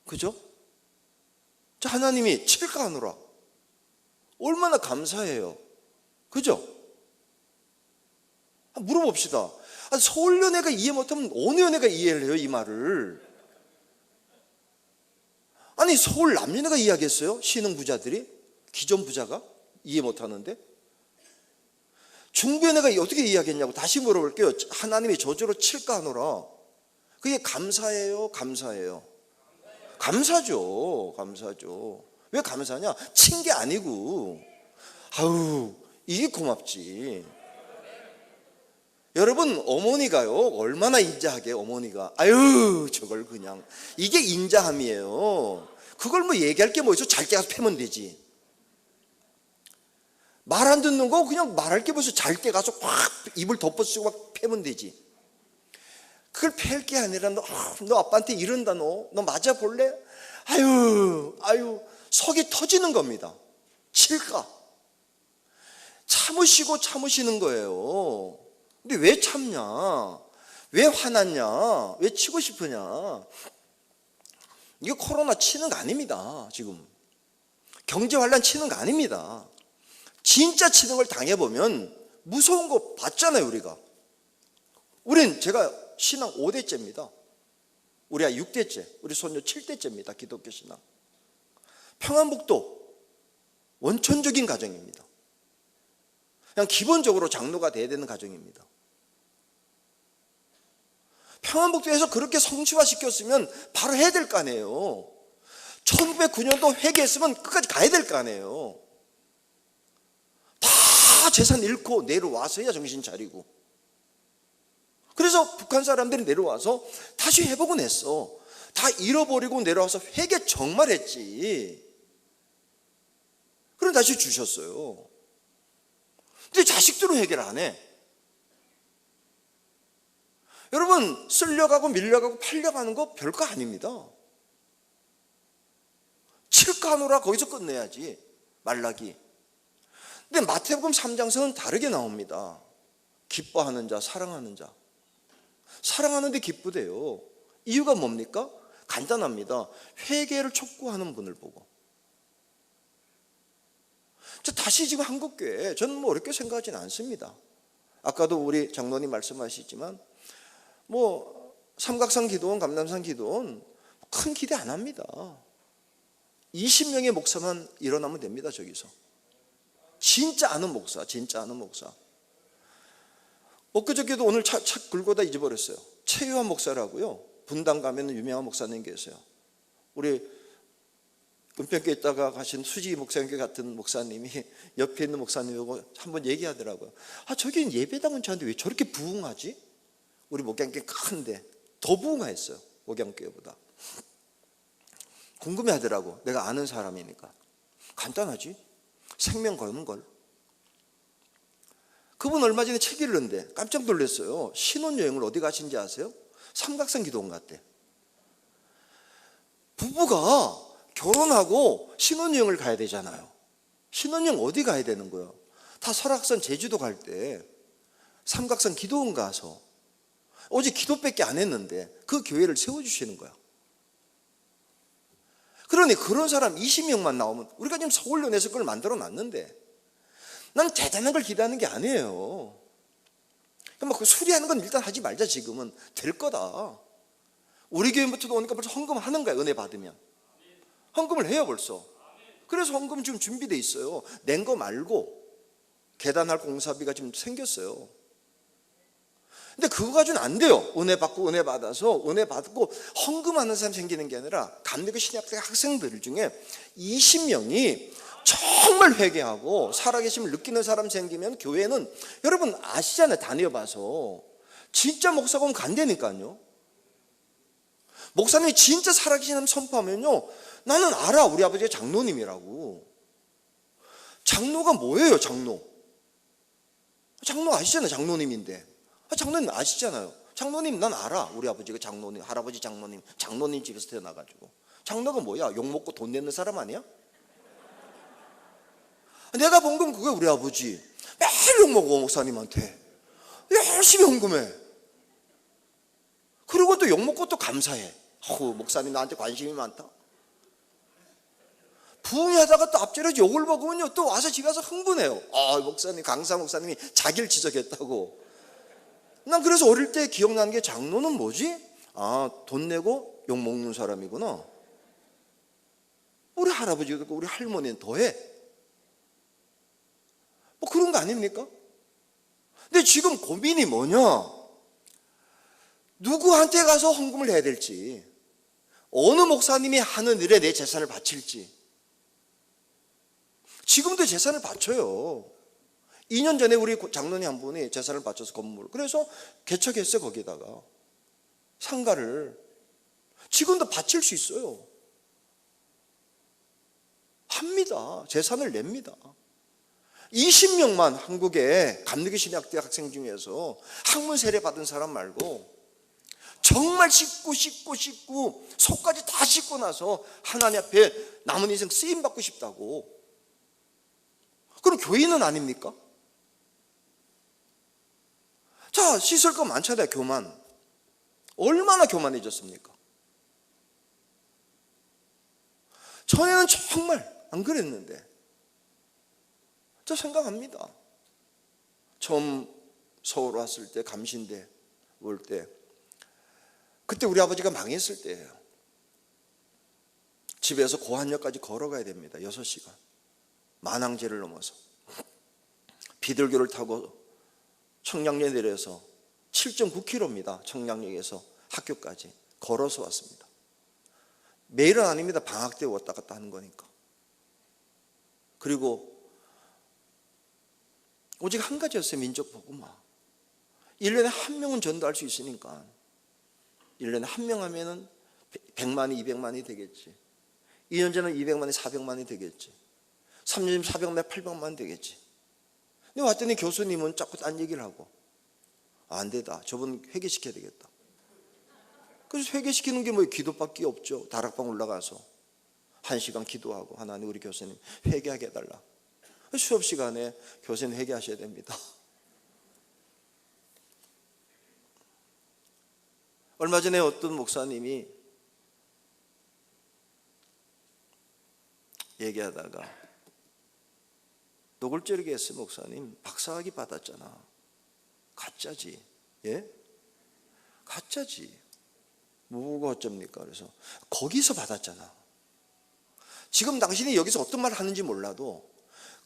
그죠? 자, 하나님이 칠까 하노라. 얼마나 감사해요. 그죠? 물어봅시다. 서울연회가 이해 못하면 어느 연회가 이해를 해요, 이 말을? 아니, 서울 남연회가 이해하겠어요? 신흥부자들이? 기존부자가? 이해 못하는데? 중부연회가 어떻게 이해하겠냐고 다시 물어볼게요. 하나님이 저주로 칠까 하노라. 그게 감사해요? 감사해요? 감사죠. 감사죠. 왜 감사냐? 친 게 아니고, 아우, 이게 고맙지. 여러분, 어머니가요, 얼마나 인자하게 어머니가, 아유, 저걸 그냥, 이게 인자함이에요. 그걸 뭐 얘기할 게 뭐 있어? 잘게 가서 패면 되지. 말 안 듣는 거 그냥 말할 게 벌써 잘게 가서 확 입을 덮어쓰고 막 패면 되지. 그걸 팰 게 아니라 너 아빠한테 이런다, 너 맞아볼래? 아유, 속이 터지는 겁니다. 칠까? 참으시는 거예요. 근데 왜 참냐? 왜 화났냐? 왜 치고 싶으냐? 이게 코로나 치는 거 아닙니다. 지금 경제환란 치는 거 아닙니다. 진짜 치는 걸 당해보면 무서운 거 봤잖아요. 제가 신앙 5대째입니다. 우리 아이 6대째, 우리 손녀 7대째입니다. 기독교 신앙. 평안북도 원천적인 가정입니다. 그냥 기본적으로 장로가 돼야 되는 가정입니다. 평안북도에서 그렇게 성취화시켰으면 바로 해야 될 거 아니에요. 1909년도 회개했으면 끝까지 가야 될 거 아니에요. 다 재산 잃고 내려와서야 정신 차리고. 그래서 북한 사람들이 내려와서 다시 회복은 했어. 다 잃어버리고 내려와서 회개 정말 했지. 그럼 다시 주셨어요. 근데 자식들은 회개를 안 해. 여러분, 쓸려가고 밀려가고 팔려가는 거 별거 아닙니다. 칠까 하노라 거기서 끝내야지. 말라기. 근데 마태복음 3장서는 다르게 나옵니다. 기뻐하는 자, 사랑하는 자. 사랑하는데 기쁘대요. 이유가 뭡니까? 간단합니다. 회개를 촉구하는 분을 보고. 다시 지금 한국교회, 저는 뭐 어렵게 생각하지는 않습니다. 아까도 우리 장로님 말씀하시지만 삼각산 기도원, 감남산 기도원 큰 기대 안 합니다. 20명의 목사만 일어나면 됩니다. 저기서 진짜 아는 목사. 엊그저께도 오늘 차 긁고다 잊어버렸어요. 최유한 목사라고요. 분당 가면 유명한 목사님 계세요. 우리 은평교에 있다가 가신 수지 목사님 같은 목사님이 옆에 있는 목사님하고 한번 얘기하더라고요. 저기 예배당은 저한테 왜 저렇게 부흥하지? 우리 목양교회 큰데 더 부흥했어요. 목양교회보다. 궁금해하더라고. 내가 아는 사람이니까. 간단하지? 생명 거는 걸. 그분 얼마 전에 책 읽는데 깜짝 놀랐어요. 신혼여행을 어디 가신지 아세요? 삼각산 기도원 갔대. 부부가 결혼하고 신혼여행을 가야 되잖아요. 신혼여행 어디 가야 되는 거예요? 다 설악산 제주도 갈 때 삼각산 기도원 가서 어제 기도밖에 안 했는데 그 교회를 세워주시는 거야. 그러니 그런 사람 20명만 나오면 우리가 지금 서울연에서 그걸 만들어 놨는데 난 대단한 걸 기대하는 게 아니에요. 그 수리하는 건 일단 하지 말자. 지금은 될 거다. 우리 교회부터도 오니까 벌써 헌금하는 거야. 은혜 받으면 헌금을 해요 벌써. 그래서 헌금 지금 준비돼 있어요. 낸 거 말고 계단할 공사비가 지금 생겼어요. 근데 그거 가지고는 안 돼요. 은혜 받고 은혜 받아서 은혜 받고 헌금하는 사람 생기는 게 아니라 감리교 신약대 학생들 중에 20명이 정말 회개하고 살아계심을 느끼는 사람 생기면 교회는 여러분 아시잖아요. 다녀봐서 진짜 목사가 오면 간다니까요. 목사님이 진짜 살아계신 하나님 선포하면요, 나는 알아. 우리 아버지가 장로님이라고. 장로가 뭐예요? 장로 아시잖아요. 장로님인데. 장로님 아시잖아요. 장로님 난 알아. 우리 아버지가 장로님, 할아버지 장로님 집에서 태어나가지고. 장로가 뭐야? 욕먹고 돈 내는 사람 아니야? 내가 본 건 그게 우리 아버지 매일 욕먹어. 목사님한테 열심히 헌금해. 그리고 또 욕먹고 또 감사해. 목사님 나한테 관심이 많다. 부흥하다가 또 앞자리에 욕을 먹으면요, 또 와서 집에 가서 흥분해요. 목사님, 강사 목사님이 자기를 지적했다고. 난 그래서 어릴 때 기억나는 게, 장로는 뭐지? 돈 내고 욕 먹는 사람이구나. 우리 할아버지가 우리 할머니는 더해. 뭐 그런 거 아닙니까? 근데 지금 고민이 뭐냐? 누구한테 가서 헌금을 해야 될지, 어느 목사님이 하는 일에 내 재산을 바칠지. 지금도 재산을 바쳐요. 2년 전에 우리 장로님 한 분이 재산을 바쳐서 건물을, 그래서 개척했어요. 거기다가 상가를. 지금도 바칠 수 있어요. 합니다. 재산을 냅니다. 20명만 한국의 감리교 신약대 학생 중에서 학문 세례 받은 사람 말고 정말 씻고 속까지 다 씻고 나서 하나님 앞에 남은 인생 쓰임 받고 싶다고. 그럼 교인은 아닙니까? 자, 씻을 거 많잖아요. 교만. 얼마나 교만해졌습니까? 전에는 정말 안 그랬는데. 저 생각합니다. 처음 서울 왔을 때, 감신대 올 때, 그때 우리 아버지가 망했을 때예요. 집에서 고한역까지 걸어가야 됩니다. 6시간. 만항제를 넘어서 비둘기를 타고 청량리에 내려서 7.9km입니다. 청량역에서 학교까지 걸어서 왔습니다. 매일은 아닙니다. 방학 때 왔다 갔다 하는 거니까. 그리고 오직 한 가지였어요. 민족 복음화. 1년에 한 명은 전도할 수 있으니까 1년에 한 명 하면은 100만이 200만이 되겠지. 2년 전에 200만이 400만이 되겠지. 3년 400만 800만 되겠지. 근데 왔더니 교수님은 자꾸 딴 얘기를 하고, 안 되다. 저분 회개시켜야 되겠다. 그래서 회개시키는 게 뭐 기도밖에 없죠. 다락방 올라가서 1시간 기도하고, 하나님 우리 교수님 회개하게 해달라. 수업 시간에 교수님 회개하셔야 됩니다. 얼마 전에 어떤 목사님이 얘기하다가 노골적이게 했어요. 목사님 박사학위 받았잖아. 가짜지. 예? 가짜지. 뭐가 어쩝니까? 그래서 거기서 받았잖아. 지금 당신이 여기서 어떤 말을 하는지 몰라도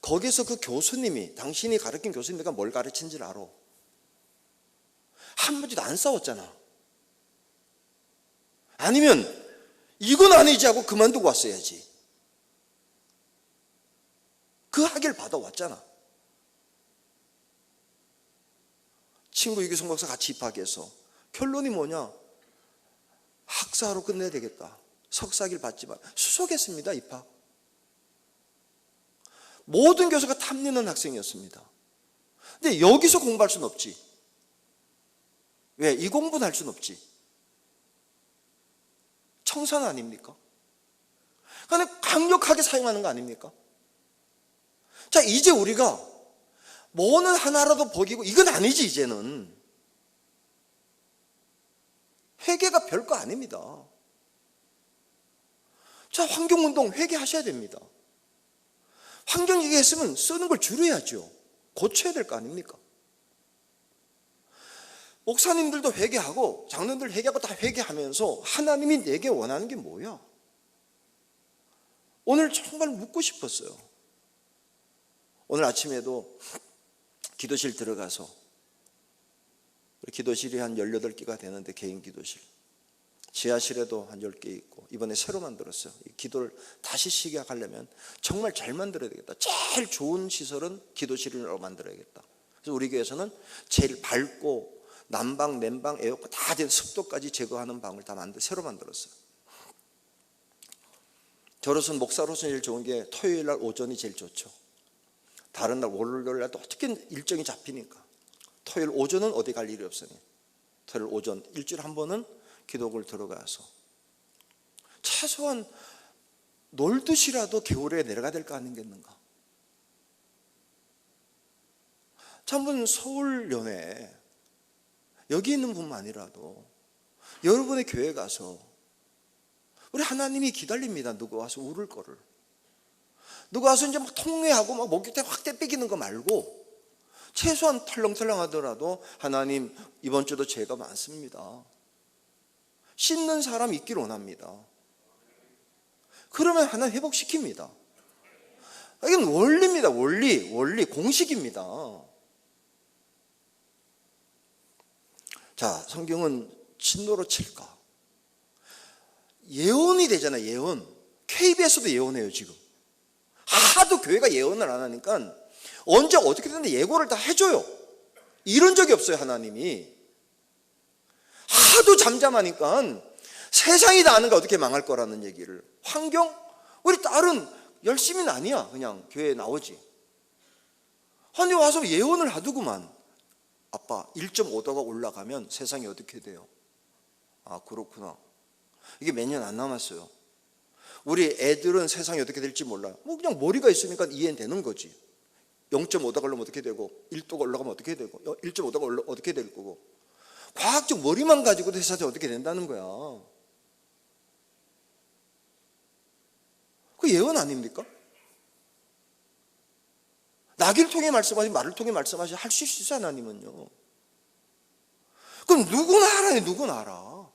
거기서 그 교수님이, 당신이 가르친 교수님 내가 뭘 가르친지를 알아. 한마디도 안 싸웠잖아. 아니면 이건 아니지 하고 그만두고 왔어야지. 그 학위를 받아왔잖아. 친구 유기성 박사 같이 입학해서 결론이 뭐냐? 학사로 끝내야 되겠다. 석사학위를 받지만 수석했습니다. 입학. 모든 교수가 탐내는 학생이었습니다. 근데 여기서 공부할 수는 없지. 왜? 이 공부는 할 수는 없지. 청산 아닙니까? 그러니까 강력하게 사용하는 거 아닙니까? 자, 이제 우리가 뭐는 하나라도 복이고 이건 아니지. 이제는 회개가 별거 아닙니다. 자, 환경운동 회개하셔야 됩니다. 환경 얘기했으면 쓰는 걸 줄여야죠. 고쳐야 될 거 아닙니까? 목사님들도 회개하고 장로들 회개하고 다 회개하면서 하나님이 내게 원하는 게 뭐야? 오늘 정말 묻고 싶었어요. 오늘 아침에도 기도실 들어가서 우리 기도실이 한 18개가 되는데 개인 기도실 지하실에도 한 10개 있고 이번에 새로 만들었어요. 이 기도를 다시 시작하려면 정말 잘 만들어야 되겠다. 제일 좋은 시설은 기도실로 만들어야겠다. 그래서 우리 교회에서는 제일 밝고 난방, 냉방, 에어컨 다 된 습도까지 제거하는 방을 다 새로 만들었어요. 저로서는 목사로서는 제일 좋은 게 토요일 날 오전이 제일 좋죠. 다른 날 월요일 날도 어떻게 일정이 잡히니까 토요일 오전은 어디 갈 일이 없으니 토요일 오전 일주일에 한 번은 기도국을 들어가서 최소한 놀듯이라도 겨울에 내려가야 될 거 아니겠는가. 한번 서울 연회 여기 있는 분만이라도 여러분의 교회 가서 우리 하나님이 기다립니다. 누구 와서 울을 거를. 누구 와서 이제 막 통회하고 막 목욕대 확대 뺏기는 거 말고 최소한 털렁털렁 하더라도 하나님 이번 주도 죄가 많습니다. 씻는 사람 있길 원합니다. 그러면 하나님 회복시킵니다. 이건 원리입니다. 원리 공식입니다. 자, 성경은 진노로 칠까? 예언이 되잖아요. 예언. KBS도 예언해요. 지금 하도 교회가 예언을 안 하니까 언제 어떻게든 예고를 다 해줘요. 이런 적이 없어요. 하나님이 하도 잠잠하니까 세상이 다 아는가 어떻게 망할 거라는 얘기를. 환경? 우리 딸은 열심히는 아니야. 그냥 교회에 나오지. 아니 와서 예언을 하더구만. 아빠 1.5도가 올라가면 세상이 어떻게 돼요? 아 그렇구나. 이게 몇 년 안 남았어요. 우리 애들은 세상이 어떻게 될지 몰라요. 뭐 그냥 머리가 있으니까 이해는 되는 거지. 0.5도가 올라가면 어떻게 되고 1도가 올라가면 어떻게 되고 1.5도가 어떻게 될 거고. 과학적 머리만 가지고도 세상이 어떻게 된다는 거야. 그 예언 아닙니까? 나귀를 통해 말씀하시 말을 통해 말씀하시 할 수 있어요. 하나님은요. 그럼 누구나 알아요. 누구나 알아.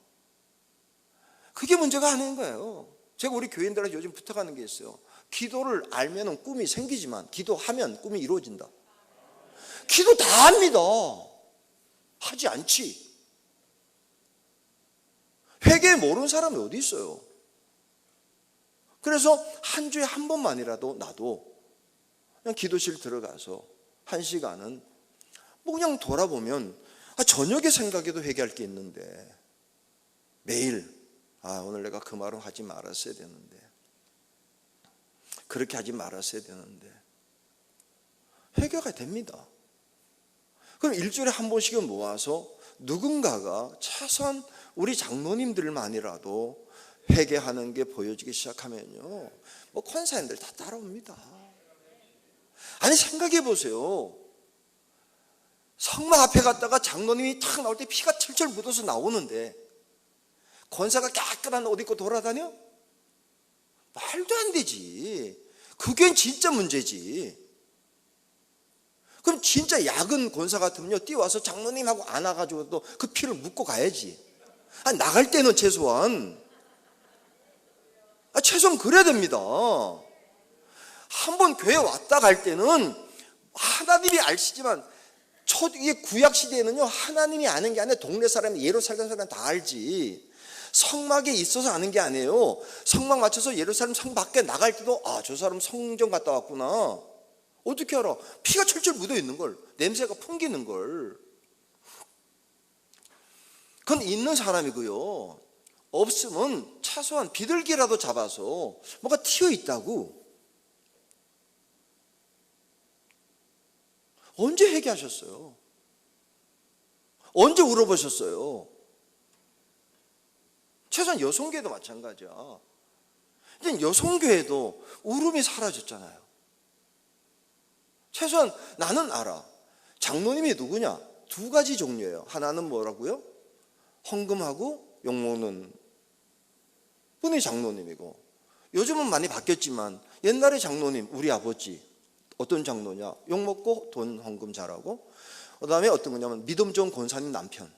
그게 문제가 아닌 거예요. 제가 우리 교인들한테 요즘 부탁하는 게 있어요. 기도를 알면 꿈이 생기지만 기도하면 꿈이 이루어진다. 기도 다 합니다. 하지 않지. 회개 모르는 사람이 어디 있어요. 그래서 한 주에 한 번만이라도 나도 그냥 기도실 들어가서 1시간은 뭐 그냥 돌아보면 저녁에 생각해도 회개할 게 있는데 매일 오늘 내가 그 말은 하지 말았어야 되는데 그렇게 하지 말았어야 되는데 회개가 됩니다. 그럼 일주일에 한 번씩은 모아서 누군가가 최소한 우리 장로님들만이라도 회개하는 게 보여지기 시작하면요 뭐 권사님들 다 따라옵니다. 아니 생각해 보세요. 성막 앞에 갔다가 장로님이 탁 나올 때 피가 철철 묻어서 나오는데 권사가 깨끗한 옷 입고 돌아다녀? 말도 안 되지. 그게 진짜 문제지. 그럼 진짜 야근 권사 같으면요 뛰어와서 장로님하고 안아가지고 또 그 피를 묻고 가야지. 나갈 때는 최소한 그래야 됩니다. 한번 교회 왔다 갈 때는 하나님이 아시지만 이게 구약 시대에는요 하나님이 아는 게 아니라 동네 사람이 예로 살던 사람 다 알지. 성막에 있어서 아는 게 아니에요. 성막 맞춰서 예루살렘 성 밖에 나갈 때도 저 사람 성전 갔다 왔구나. 어떻게 알아? 피가 철철 묻어 있는 걸, 냄새가 풍기는 걸. 그건 있는 사람이고요. 없으면 최소한 비둘기라도 잡아서 뭐가 튀어 있다고. 언제 회개하셨어요? 언제 울어보셨어요? 최소한 여성교회도 마찬가지야. 이제 여성교회도 울음이 사라졌잖아요. 최소한 나는 알아. 장로님이 누구냐? 두 가지 종류예요. 하나는 뭐라고요? 헌금하고 욕먹는 분이 장로님이고, 요즘은 많이 바뀌었지만 옛날에 장로님, 우리 아버지 어떤 장로냐? 욕먹고 돈 헌금 잘하고, 그 다음에 어떤 거냐면 믿음 좋은 권사님 남편.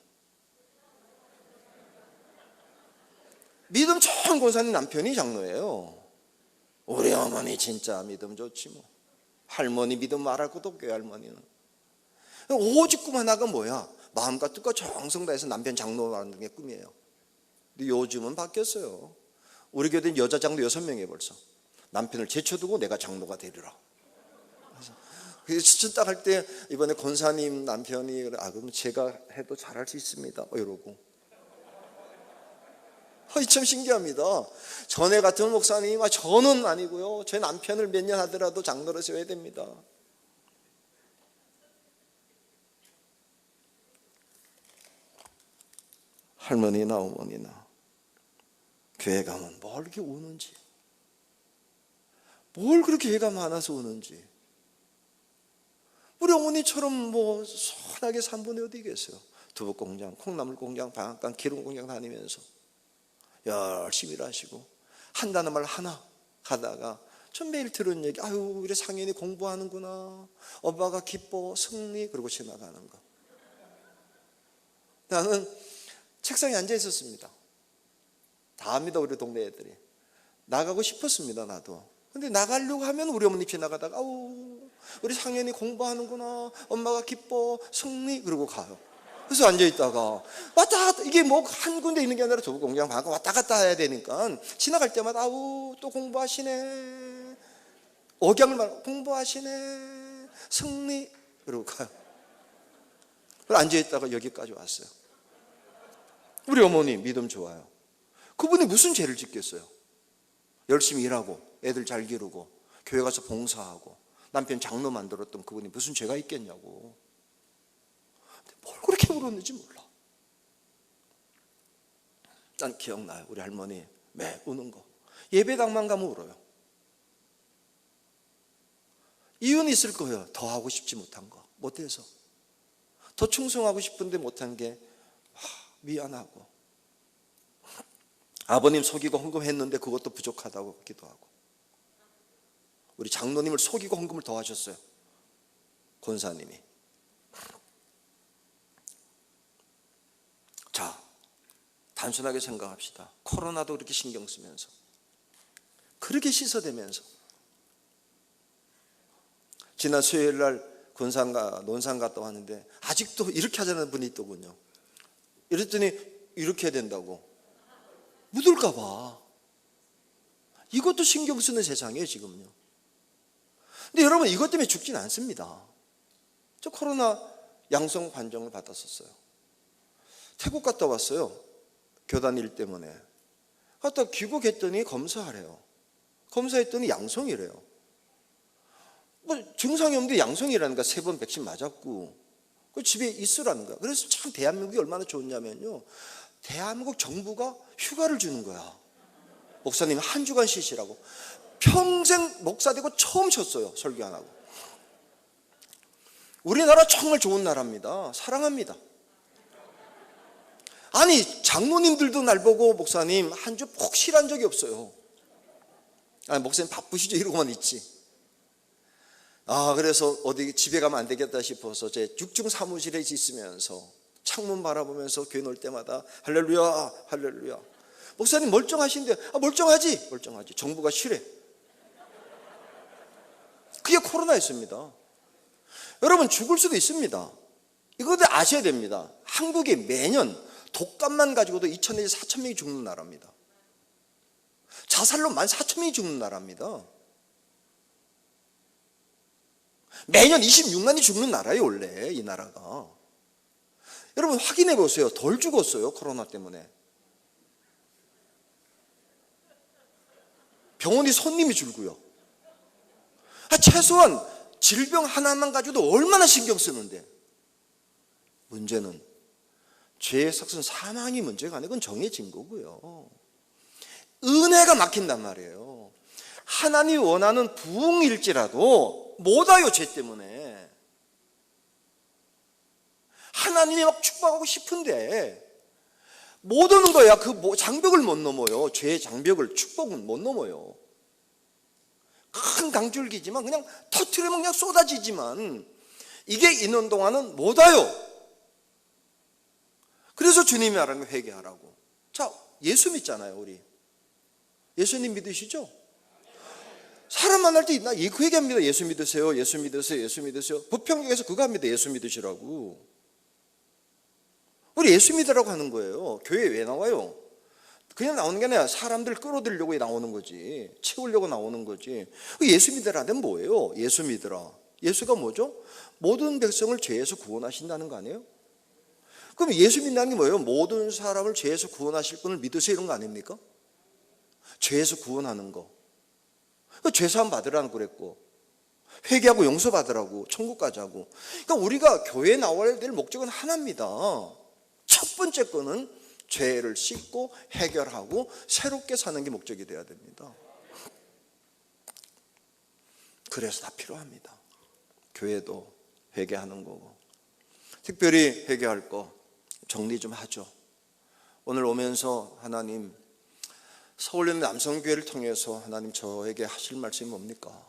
믿음 좋은 권사님 남편이 장로예요. 우리 어머니 진짜 믿음 좋지 뭐. 할머니 믿음 말할 것도 없고요. 할머니는 오직 꿈 하나가 뭐야? 마음과 뜻과 정성 다해서 남편 장로라는 게 꿈이에요. 근데 요즘은 바뀌었어요. 우리 교회는 여자 장로 6명이에요 벌써. 남편을 제쳐두고 내가 장로가 되리라. 그래서 추천 딱 할 때 이번에 권사님 남편이 그럼 제가 해도 잘할 수 있습니다 이러고. 참 신기합니다. 전에 같은 목사님, 저는 아니고요, 제 남편을 몇 년 하더라도 장로로 세워야 됩니다. 할머니나 어머니나 교회 가면 뭘 이렇게 우는지, 뭘 그렇게 애가 많아서 우는지. 우리 어머니처럼 뭐 소원하게 산 분이 어디 계세요? 두부공장, 콩나물 공장, 방앗간, 기름 공장 다니면서 열심히 일하시고 한다는 말 하나 하다가 전 매일 들은 얘기, 아유 우리 상현이 공부하는구나, 엄마가 기뻐, 승리, 그러고 지나가는 거. 나는 책상에 앉아 있었습니다. 다 압니다. 우리 동네 애들이. 나가고 싶었습니다. 나도. 근데 나가려고 하면 우리 어머니 지나가다가 아우 우리 상현이 공부하는구나, 엄마가 기뻐, 승리, 그러고 가요. 그래서 앉아있다가 왔다 갔다, 이게 뭐 한 군데 있는 게 아니라 두 공장 방금 왔다 갔다 해야 되니까 지나갈 때마다 아우 또 공부하시네, 억양을 말하고 공부하시네, 승리, 그러고 가요. 그래서 앉아있다가 여기까지 왔어요. 우리 어머니 믿음 좋아요. 그분이 무슨 죄를 짓겠어요? 열심히 일하고 애들 잘 기르고 교회 가서 봉사하고 남편 장로 만들었던 그분이 무슨 죄가 있겠냐고. 뭘 그렇게 울었는지 몰라. 난 기억나요. 우리 할머니 매 우는 거. 예배당만 가면 울어요. 이유는 있을 거예요. 더 하고 싶지 못한 거, 못해서. 더 충성하고 싶은데 못한 게 미안하고, 아버님 속이고 헌금했는데 그것도 부족하다고 기도하고. 우리 장로님을 속이고 헌금을 더 하셨어요, 권사님이. 자, 단순하게 생각합시다. 코로나도 그렇게 신경 쓰면서, 그렇게 씻어대면서. 지난 수요일 날 군산가 논산 갔다 왔는데 아직도 이렇게 하자는 분이 있더군요. 이랬더니 이렇게 해야 된다고. 묻을까 봐. 이것도 신경 쓰는 세상이에요 지금요. 근데 여러분, 이것 때문에 죽진 않습니다. 저 코로나 양성 판정을 받았었어요. 태국 갔다 왔어요. 교단 일 때문에. 갔다 귀국했더니 검사하래요. 검사했더니 양성이래요. 뭐 증상이 없는데 양성이라는 거야. 3번 백신 맞았고 그 집에 있으라는 거야. 그래서 참 대한민국이 얼마나 좋냐면요, 대한민국 정부가 휴가를 주는 거야. 목사님 한 주간 쉬시라고. 평생 목사 되고 처음 쉬었어요. 설교 안 하고. 우리나라 정말 좋은 나라입니다. 사랑합니다. 아니 장로님들도 날 보고 목사님 한 주 푹 쉬란 적이 없어요. 아니 목사님 바쁘시죠 이러고만 있지. 그래서 어디 집에 가면 안 되겠다 싶어서 제 6중 사무실에 있으면서 창문 바라보면서 교회 놀 때마다 할렐루야 할렐루야. 목사님 멀쩡하신데, 멀쩡하지. 정부가 쉬래. 그게 코로나였습니다. 여러분 죽을 수도 있습니다. 이거 아셔야 됩니다. 한국이 매년 독감만 가지고도 2천 내지 4천 명이 죽는 나라입니다. 자살로 14,000명이 죽는 나라입니다. 매년 26만이 죽는 나라예요, 원래 이 나라가. 여러분 확인해 보세요. 덜 죽었어요, 코로나 때문에. 병원이 손님이 줄고요. 최소한 질병 하나만 가지고도 얼마나 신경 쓰는데. 문제는 죄의 삭은 사망이 문제가 아니고 그건 정해진 거고요. 은혜가 막힌단 말이에요. 하나님이 원하는 부흥일지라도 못 와요, 죄 때문에. 하나님이 막 축복하고 싶은데 못 오는 거야. 그 장벽을 못 넘어요. 죄의 장벽을, 축복은 못 넘어요. 큰 강줄기지만 그냥 터트리면 그냥 쏟아지지만 이게 있는 동안은 못 와요. 그래서 주님이 말하는 거 회개하라고. 자, 예수 믿잖아요, 우리. 예수님 믿으시죠? 사람 만날 때 나 그 얘기합니다. 예수 믿으세요, 예수 믿으세요, 예수 믿으세요. 부평역에서 그거 합니다. 예수 믿으시라고. 우리 예수 믿으라고 하는 거예요. 교회에 왜 나와요? 그냥 나오는 게 아니라 사람들 끌어들이려고 나오는 거지. 채우려고 나오는 거지. 예수 믿으라는 뭐예요? 예수 믿으라. 예수가 뭐죠? 모든 백성을 죄에서 구원하신다는 거 아니에요? 그럼 예수 믿는다는 게 뭐예요? 모든 사람을 죄에서 구원하실 분을 믿으세요, 이런 거 아닙니까? 죄에서 구원하는 거. 죄사함 받으라고 그랬고, 회개하고 용서받으라고, 천국 가자고. 그러니까 우리가 교회에 나와야 될 목적은 하나입니다. 첫 번째 거는 죄를 씻고 해결하고 새롭게 사는 게 목적이 되어야 됩니다. 그래서 다 필요합니다. 교회도 회개하는 거고. 특별히 회개할 거 정리 좀 하죠. 오늘 오면서 하나님, 서울역 남성교회를 통해서 하나님 저에게 하실 말씀이 뭡니까?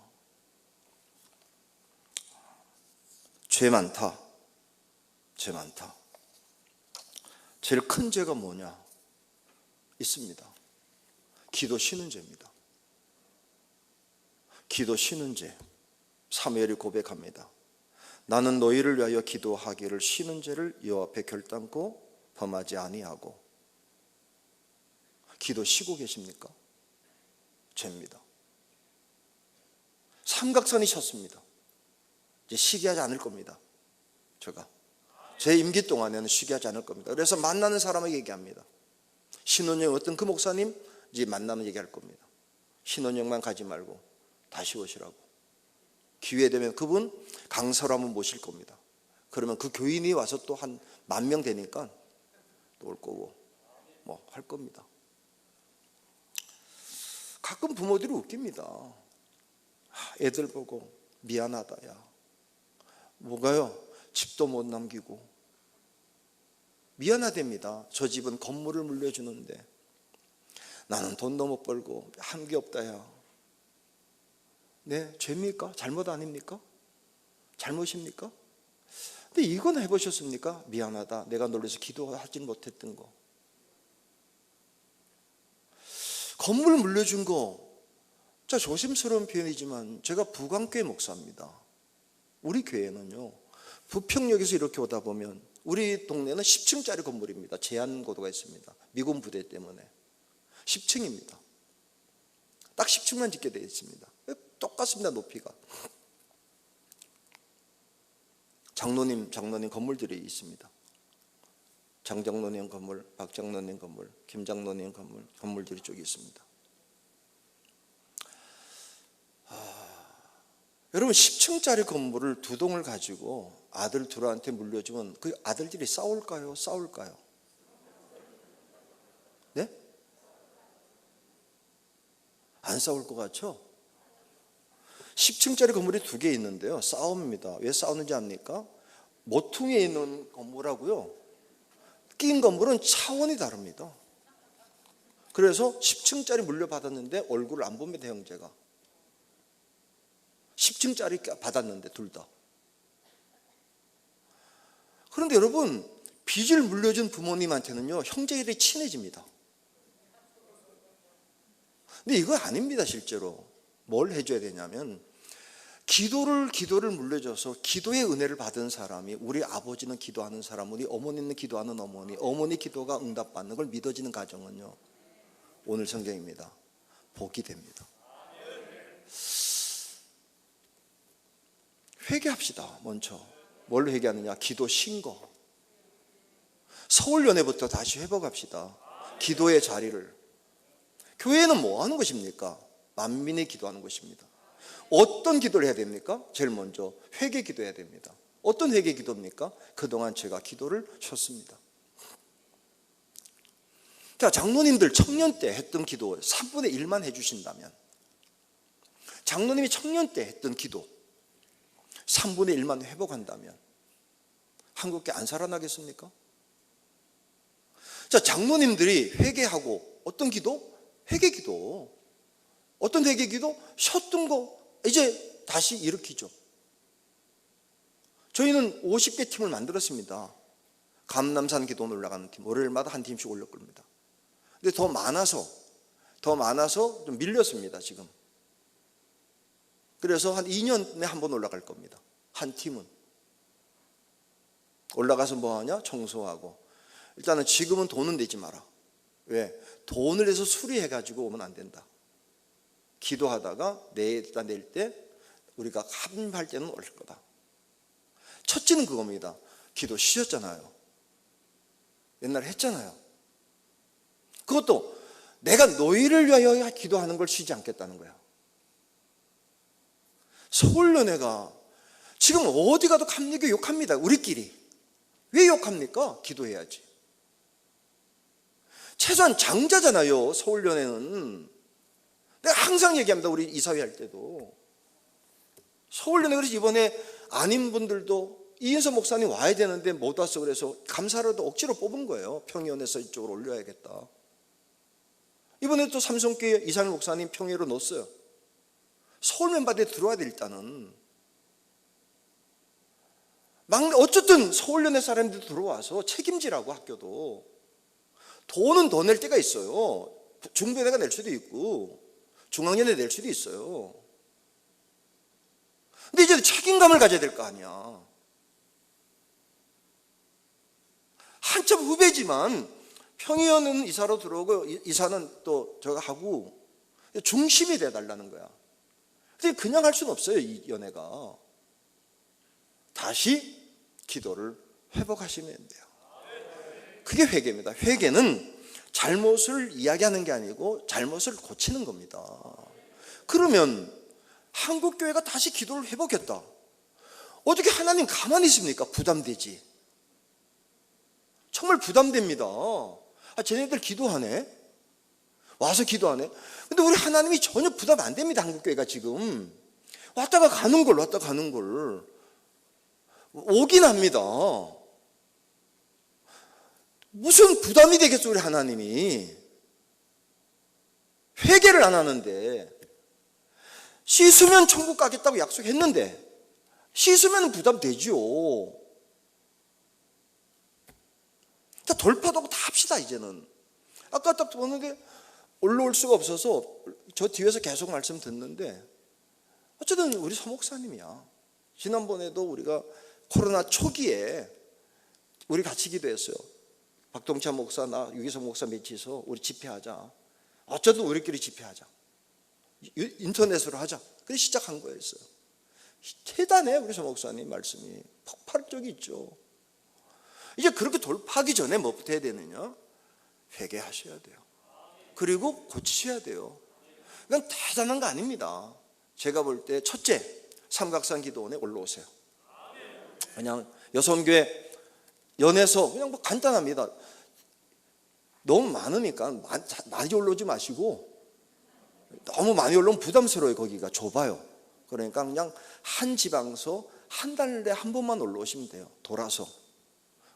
죄 많다. 죄 많다. 제일 큰 죄가 뭐냐? 있습니다. 기도 쉬는 죄입니다. 기도 쉬는 죄. 사무엘이 고백합니다. 나는 너희를 위하여 기도하기를 쉬는 죄를 여호와 앞에 결단코 범하지 아니하고. 기도 쉬고 계십니까? 죄입니다. 삼각선이 셨습니다. 이제 쉬게 하지 않을 겁니다. 제가 제 임기 동안에는 쉬게 하지 않을 겁니다. 그래서 만나는 사람에게 얘기합니다. 신혼여행 어떤 그 목사님 이제 만나면 얘기할 겁니다. 신혼여행만 가지 말고 다시 오시라고. 기회 되면 그분 강사로 한번 모실 겁니다. 그러면 그 교인이 와서 또 한 10,000명 되니까 또 올 거고 뭐 할 겁니다. 가끔 부모들이 웃깁니다. 애들 보고 미안하다, 야. 뭐가요? 집도 못 남기고. 미안하답니다. 저 집은 건물을 물려주는데 나는 돈도 못 벌고 한 게 없다, 야. 네, 죄입니까? 잘못 아닙니까? 잘못입니까? 근데 이건 해보셨습니까? 미안하다. 내가 놀라서 기도하지 못했던 거. 건물 물려준 거, 자, 조심스러운 표현이지만 제가 부광교회 목사입니다. 우리 교회는요, 부평역에서 이렇게 오다 보면 우리 동네는 10층짜리 건물입니다. 제한고도가 있습니다. 미군 부대 때문에 10층입니다. 딱 10층만 짓게 되어 있습니다. 똑같습니다, 높이가. 장로님 건물들이 있습니다. 장장로님 건물, 박장로님 건물, 김장로님 건물들이 쪽에 있습니다. 여러분 10층짜리 건물을 2동을 가지고 아들 둘한테 물려주면 그 아들들이 싸울까요? 네? 안 싸울 것 같죠? 10층짜리 건물이 2개 있는데요, 싸웁니다. 왜 싸우는지 압니까? 모퉁이에 있는 건물하고요, 낀 건물은 차원이 다릅니다. 그래서 10층짜리 물려받았는데 얼굴을 안 봅니다, 형제가. 10층짜리 받았는데 둘 다. 그런데 여러분, 빚을 물려준 부모님한테는요, 형제들이 친해집니다. 근데 이거 아닙니다, 실제로. 뭘 해줘야 되냐면, 기도를 물려줘서 기도의 은혜를 받은 사람이, 우리 아버지는 기도하는 사람, 우리 어머니는 기도하는 어머니 기도가 응답받는 걸 믿어지는 가정은요, 오늘 성경입니다. 복이 됩니다. 회개합시다. 먼저 뭘로 회개하느냐? 기도 신거. 서울연회부터 다시 회복합시다. 기도의 자리를. 교회는 뭐 하는 것입니까? 만민이 기도하는 것입니다. 어떤 기도를 해야 됩니까? 제일 먼저 회개 기도해야 됩니다. 어떤 회개 기도입니까? 그동안 제가 기도를 쉬었습니다. 자, 장로님들 청년 때 했던 기도 3분의 1만 해주신다면, 장로님이 청년 때 했던 기도 3분의 1만 회복한다면 한국교회 안 살아나겠습니까? 자, 장로님들이 회개하고 어떤 기도? 회개 기도. 어떤 회개 기도? 쉬었던 거 이제 다시 일으키죠. 저희는 50개 팀을 만들었습니다. 감남산 기도원 올라가는 팀, 월요일마다 한 팀씩 올릴 겁니다. 근데 더 많아서 좀 밀렸습니다, 지금. 그래서 한 2년에 한 번 올라갈 겁니다. 한 팀은. 올라가서 뭐 하냐? 청소하고. 일단은 지금은 돈은 내지 마라. 왜? 돈을 내서 수리해가지고 오면 안 된다. 기도하다가 낼 때 우리가 합할 때는 올 거다. 첫째는 그겁니다. 기도 쉬었잖아요. 옛날에 했잖아요. 그것도 내가 너희를 위하여 기도하는 걸 쉬지 않겠다는 거야. 서울연회가 지금 어디 가도 감리교 욕합니다. 우리끼리. 왜 욕합니까? 기도해야지. 최소한 장자잖아요, 서울연회는. 내가 항상 얘기합니다, 우리 이사회 할 때도. 서울연회, 그래서 이번에 아닌 분들도 이인서 목사님 와야 되는데 못 왔어. 그래서 감사라도 억지로 뽑은 거예요. 평의원에서 이쪽으로 올려야겠다. 이번에 또 삼성교회 이상일 목사님 평의로 넣었어요. 서울 멤버들이 들어와야 돼, 일단은. 어쨌든 서울연회 사람들이 들어와서 책임지라고, 학교도. 돈은 더 낼 때가 있어요. 중부연회가 낼 수도 있고 중앙연회 낼 수도 있어요. 근데 이제 책임감을 가져야 될 거 아니야. 한참 후배지만 평의원은 이사로 들어오고 이사는 또 제가 하고 중심이 돼달라는 거야. 근데 그냥 할 수는 없어요, 이 연회가. 다시 기도를 회복하시면 돼요. 그게 회개입니다. 회개는 잘못을 이야기하는 게 아니고 잘못을 고치는 겁니다. 그러면 한국교회가 다시 기도를 회복했다. 어떻게 하나님 가만히 있습니까? 부담되지. 정말 부담됩니다. 쟤네들 기도하네? 와서 기도하네? 근데 우리 하나님이 전혀 부담 안 됩니다. 한국교회가 지금 왔다가 가는 걸 오긴 합니다. 무슨 부담이 되겠어, 우리 하나님이. 회개를 안 하는데. 씻으면 천국 가겠다고 약속했는데 씻으면 부담되죠. 자, 돌파도 하고 다 합시다, 이제는. 아까 딱 보는데 올라올 수가 없어서 저 뒤에서 계속 말씀 듣는데, 어쨌든 우리 서목사님이야. 지난번에도 우리가 코로나 초기에 우리 같이 기도했어요. 박동찬 목사, 나 유기성 목사 며칠서 우리 집회하자. 어쨌든 우리끼리 집회하자. 인터넷으로 하자. 그래서 시작한 거였어요. 대단해, 우리 서목사님 말씀이. 폭발적이 있죠. 이제 그렇게 돌파하기 전에 뭐부터 해야 되느냐? 회개하셔야 돼요. 그리고 고치셔야 돼요. 이건 대단한 거 아닙니다. 제가 볼 때 첫째, 삼각산 기도원에 올라오세요. 그냥 여성교회 연에서 그냥 뭐 간단합니다. 너무 많으니까 많이 올라오지 마시고, 너무 많이 올라오면 부담스러워요. 거기가 좁아요. 그러니까 그냥 한 지방서 한 달에 한 번만 올라오시면 돼요. 돌아서.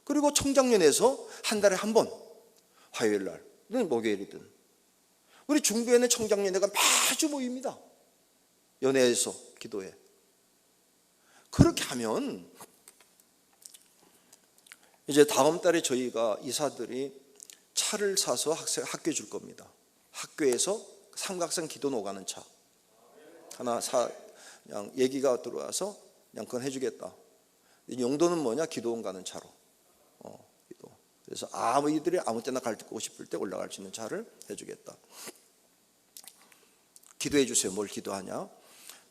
그리고 청장년에서 한 달에 한 번, 화요일 날은 목요일이든. 우리 중부에는 청장년회가 매주 모입니다. 연회에서 기도해. 그렇게 하면 이제 다음 달에 저희가 이사들이 차를 사서 학교에 줄 겁니다. 학교에서 삼각산 기도 오가는 차 하나 그냥 얘기가 들어와서 그냥 그건 해주겠다. 용도는 뭐냐? 기도원 가는 차로. 기도. 그래서 이들이 아무 때나 가고 싶을 때 올라갈 수 있는 차를 해주겠다. 기도해 주세요. 뭘 기도하냐?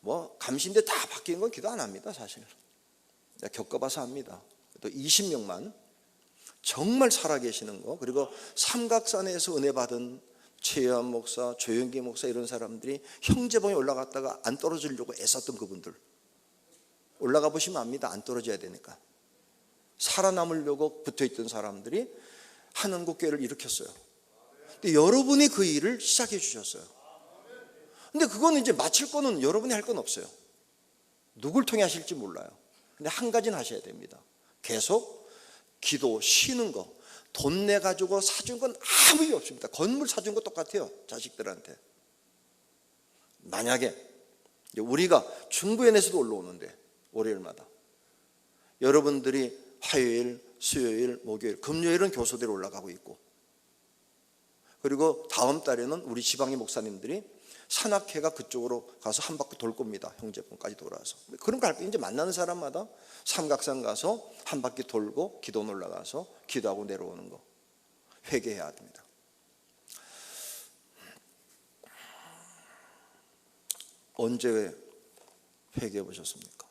뭐 감시인데 다 바뀐 건 기도 안 합니다, 사실. 내가 겪어봐서 합니다. 또 20명만 정말 살아계시는 거, 그리고 삼각산에서 은혜 받은 최유한 목사, 조영기 목사 이런 사람들이 형제봉에 올라갔다가 안 떨어지려고 애썼던 그분들 올라가 보시면 압니다. 안 떨어져야 되니까. 살아남으려고 붙어있던 사람들이 한국교회를 일으켰어요. 근데 여러분이 그 일을 시작해 주셨어요. 근데 그거는 이제 마칠 거는 여러분이 할 건 없어요. 누굴 통해 하실지 몰라요. 근데 한 가지는 하셔야 됩니다. 계속 기도, 쉬는 거. 돈 내 가지고 사준 건 아무 일 없습니다. 건물 사준 거 똑같아요, 자식들한테. 만약에 우리가 중부연에서도 올라오는데 월요일마다 여러분들이 화요일, 수요일, 목요일, 금요일은 교소대로 올라가고 있고, 그리고 다음 달에는 우리 지방의 목사님들이 산악회가 그쪽으로 가서 한 바퀴 돌 겁니다. 형제분까지 돌아서. 그런 거 할 때 이제 만나는 사람마다 삼각산 가서 한 바퀴 돌고 기도 올라가서 기도하고 내려오는 거 회개해야 됩니다. 언제 회개해 보셨습니까?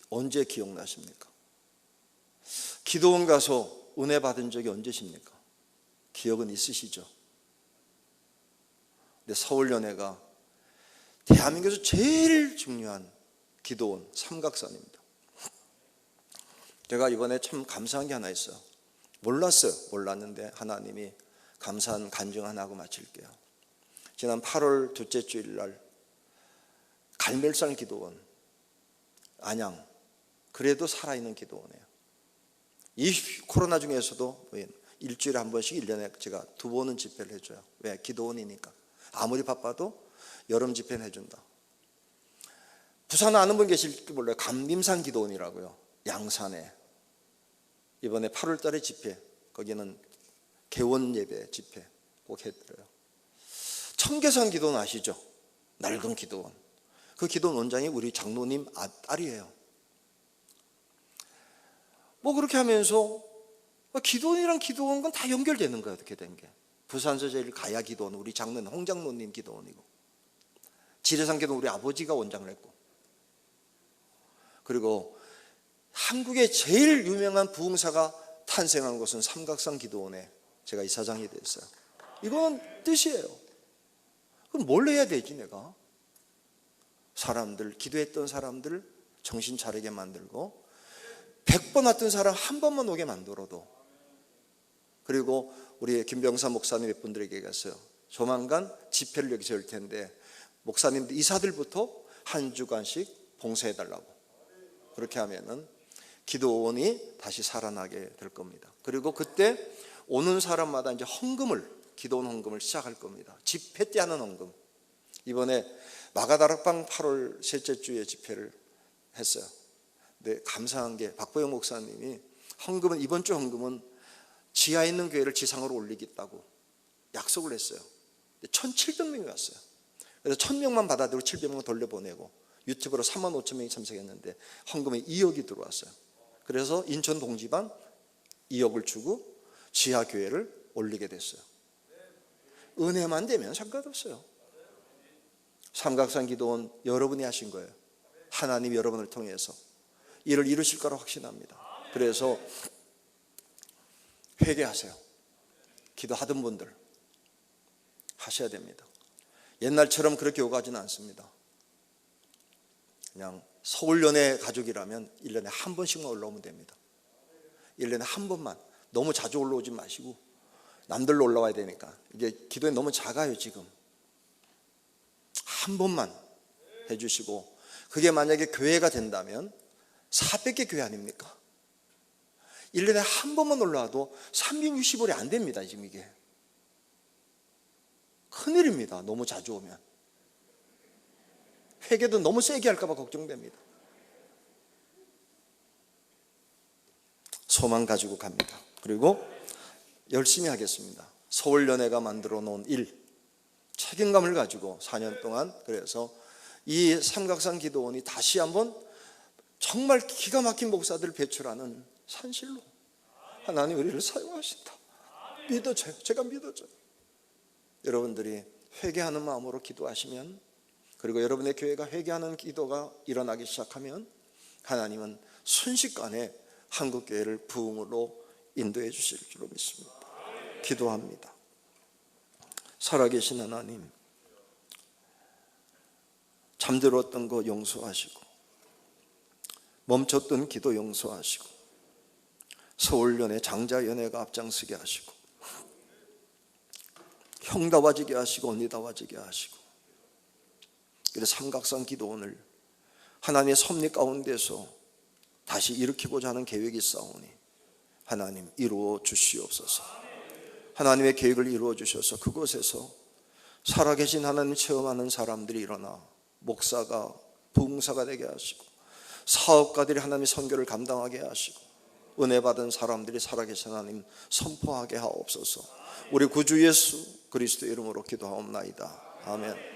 언제 기억나십니까? 기도원 가서 은혜 받은 적이 언제십니까? 기억은 있으시죠? 근데 서울연회가 대한민국에서 제일 중요한 기도원 삼각산입니다. 제가 이번에 참 감사한 게 하나 있어요. 몰랐는데 하나님이 감사한 간증 하나 하고 마칠게요. 지난 8월 둘째 주일날 갈멜산 기도원 안양, 그래도 살아있는 기도원이에요. 이 코로나 중에서도 일주일에 한 번씩 1년에 제가 2번은 집회를 해줘요. 왜? 기도원이니까. 아무리 바빠도 여름 집회는 해준다. 부산 아는 분 계실지 몰라요. 감림산 기도원이라고요. 양산에. 이번에 8월 달에 집회, 거기는 개원 예배 집회 꼭 해드려요. 청계산 기도원 아시죠? 낡은 기도원. 그 기도원 원장이 우리 장로님 딸이에요. 뭐 그렇게 하면서 기도원이랑 기도원은 다 연결되는 거예요. 어떻게 된 게. 부산서 제일 가야 기도원, 우리 장로님 홍장로님 기도원이고, 지뢰산 기도원 우리 아버지가 원장을 했고, 그리고 한국의 제일 유명한 부흥사가 탄생한 곳은 삼각산 기도원에 제가 이사장이 됐어요. 이건 뜻이에요. 그럼 뭘 해야 되지 내가? 사람들, 기도했던 사람들 정신 차리게 만들고, 100번 왔던 사람 한 번만 오게 만들어도, 그리고 우리 김병사 목사님 몇 분들에게 갔어요. 조만간 집회를 여기서 열 텐데 목사님들 이사들부터 한 주간씩 봉사해달라고. 그렇게 하면은 기도원이 다시 살아나게 될 겁니다. 그리고 그때 오는 사람마다 이제 헌금을, 기도원 헌금을 시작할 겁니다. 집회 때 하는 헌금. 이번에 마가다락방 8월 셋째 주에 집회를 했어요. 근데 감사한 게 박보영 목사님이 헌금은, 이번 주 헌금은 지하에 있는 교회를 지상으로 올리겠다고 약속을 했어요. 1,700명이 왔어요. 그래서 1,000명만 받아들이고 700명 돌려보내고 유튜브로 35,000명이 참석했는데 헌금이 2억이 들어왔어요. 그래서 인천 동지반 2억을 주고 지하 교회를 올리게 됐어요. 은혜만 되면 상관없어요. 삼각산 기도원 여러분이 하신 거예요. 하나님이 여러분을 통해서 이를 이루실 거라고 확신합니다. 그래서 회개하세요. 기도하던 분들 하셔야 됩니다. 옛날처럼 그렇게 오가지는 않습니다. 그냥 서울연회 가족이라면 1년에 한 번씩만 올라오면 됩니다. 1년에 한 번만. 너무 자주 올라오지 마시고, 남들로 올라와야 되니까. 이제 기도에 너무 작아요 지금. 한 번만 해주시고, 그게 만약에 교회가 된다면 400개 교회 아닙니까? 1년에 한 번만 올라와도 360월이 안 됩니다. 지금 이게 큰일입니다. 너무 자주 오면. 회개도 너무 세게 할까 봐 걱정됩니다. 소망 가지고 갑니다. 그리고 열심히 하겠습니다. 서울연회가 만들어 놓은 일, 책임감을 가지고 4년 동안, 그래서 이 삼각산 기도원이 다시 한번 정말 기가 막힌 목사들을 배출하는 산실로 하나님 우리를 사용하신다. 믿어져요. 제가 믿어져요. 여러분들이 회개하는 마음으로 기도하시면, 그리고 여러분의 교회가 회개하는 기도가 일어나기 시작하면 하나님은 순식간에 한국교회를 부흥으로 인도해 주실 줄로 믿습니다. 기도합니다. 살아계신 하나님, 잠들었던 거 용서하시고, 멈췄던 기도 용서하시고, 서울연회 장자연회가 앞장서게 하시고, 형다워지게 하시고 언니다워지게 하시고, 그래서 삼각산 기도원을 하나님의 섭리 가운데서 다시 일으키고자 하는 계획이 있사오니 하나님 이루어 주시옵소서. 하나님의 계획을 이루어 주셔서 그곳에서 살아계신 하나님 체험하는 사람들이 일어나 목사가 부흥사가 되게 하시고, 사업가들이 하나님의 선교를 감당하게 하시고, 은혜 받은 사람들이 살아계신 하나님 선포하게 하옵소서. 우리 구주 예수 그리스도의 이름으로 기도하옵나이다. 아멘.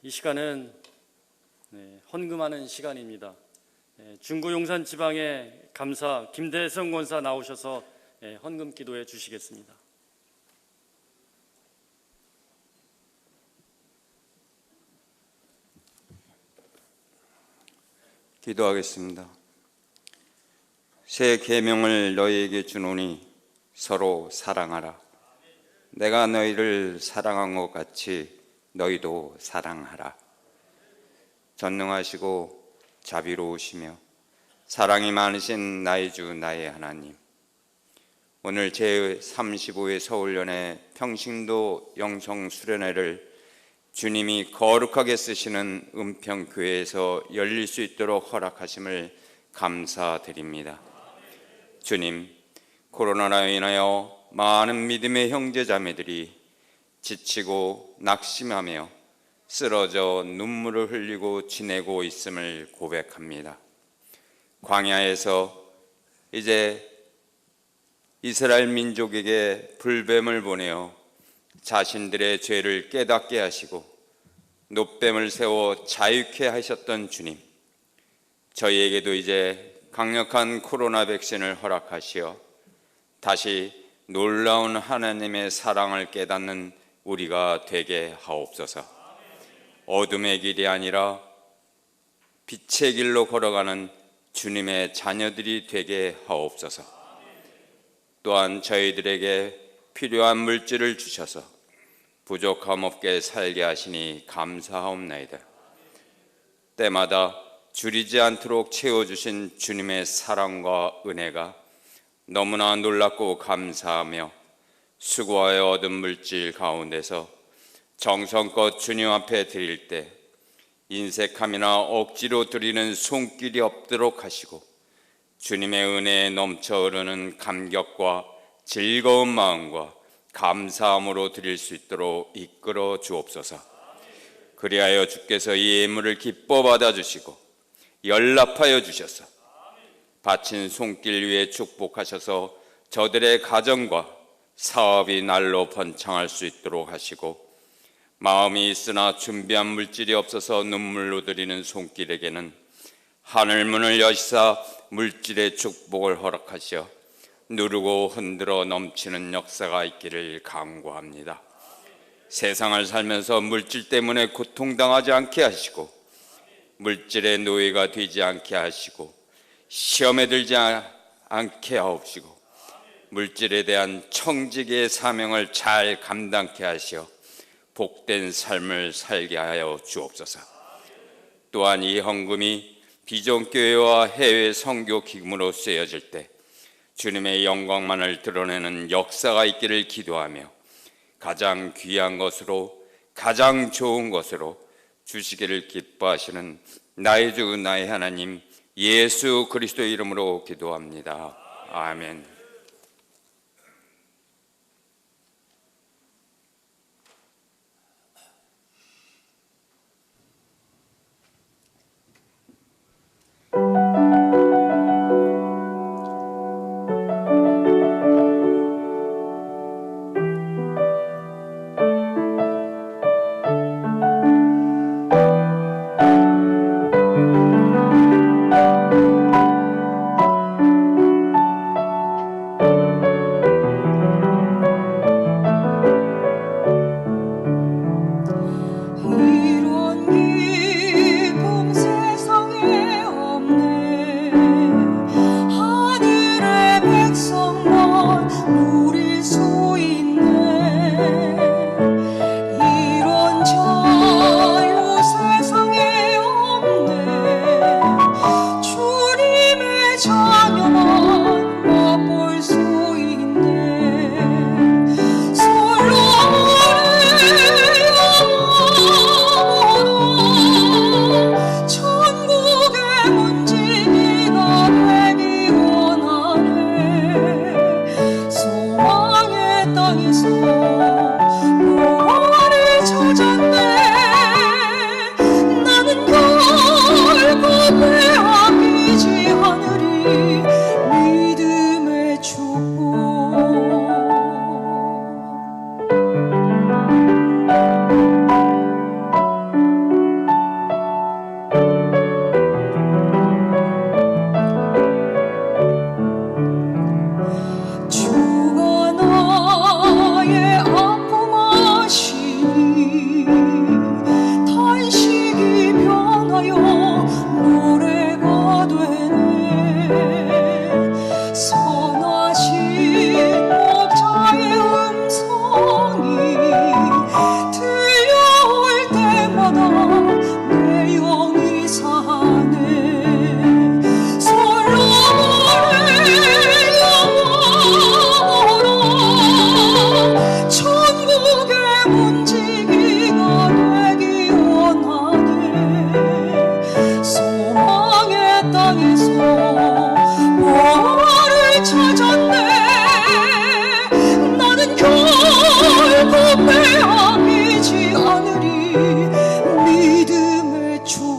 이 시간은 헌금하는 시간입니다. 중구 용산 지방의 감사 김대성 권사 나오셔서 헌금 기도해 주시겠습니다. 기도하겠습니다. 새 계명을 너희에게 주노니 서로 사랑하라. 내가 너희를 사랑한 것 같이 너희도 사랑하라. 전능하시고 자비로우시며 사랑이 많으신 나의 주 나의 하나님, 오늘 제35회 서울연회 평신도 영성 수련회를 주님이 거룩하게 쓰시는 은평교회에서 열릴 수 있도록 허락하심을 감사드립니다. 주님, 코로나로 인하여 많은 믿음의 형제자매들이 지치고 낙심하며 쓰러져 눈물을 흘리고 지내고 있음을 고백합니다. 광야에서 이제 이스라엘 민족에게 불뱀을 보내어 자신들의 죄를 깨닫게 하시고 노뱀을 세워 자유케 하셨던 주님, 저희에게도 이제 강력한 코로나 백신을 허락하시어 다시 놀라운 하나님의 사랑을 깨닫는 우리가 되게 하옵소서. 어둠의 길이 아니라 빛의 길로 걸어가는 주님의 자녀들이 되게 하옵소서. 또한 저희들에게 필요한 물질을 주셔서 부족함 없게 살게 하시니 감사하옵나이다. 때마다 줄이지 않도록 채워주신 주님의 사랑과 은혜가 너무나 놀랍고 감사하며 수고하여 얻은 물질 가운데서 정성껏 주님 앞에 드릴 때 인색함이나 억지로 드리는 손길이 없도록 하시고 주님의 은혜에 넘쳐 흐르는 감격과 즐거운 마음과 감사함으로 드릴 수 있도록 이끌어 주옵소서. 그리하여 주께서 이 예물을 기뻐 받아주시고 연락하여 주셔서 바친 손길 위에 축복하셔서 저들의 가정과 사업이 날로 번창할 수 있도록 하시고, 마음이 있으나 준비한 물질이 없어서 눈물로 드리는 손길에게는 하늘 문을 여시사 물질의 축복을 허락하시어 누르고 흔들어 넘치는 역사가 있기를 간구합니다. 세상을 살면서 물질 때문에 고통당하지 않게 하시고 물질의 노예가 되지 않게 하시고 시험에 들지 않게 하옵시고 물질에 대한 청지기의 사명을 잘 감당케 하시어 복된 삶을 살게 하여 주옵소서. 또한 이 헌금이 비전교회와 해외 선교 기금으로 쓰여질 때 주님의 영광만을 드러내는 역사가 있기를 기도하며 가장 귀한 것으로 가장 좋은 것으로 주시기를 기뻐하시는 나의 주 나의 하나님 예수 그리스도의 이름으로 기도합니다. 아멘.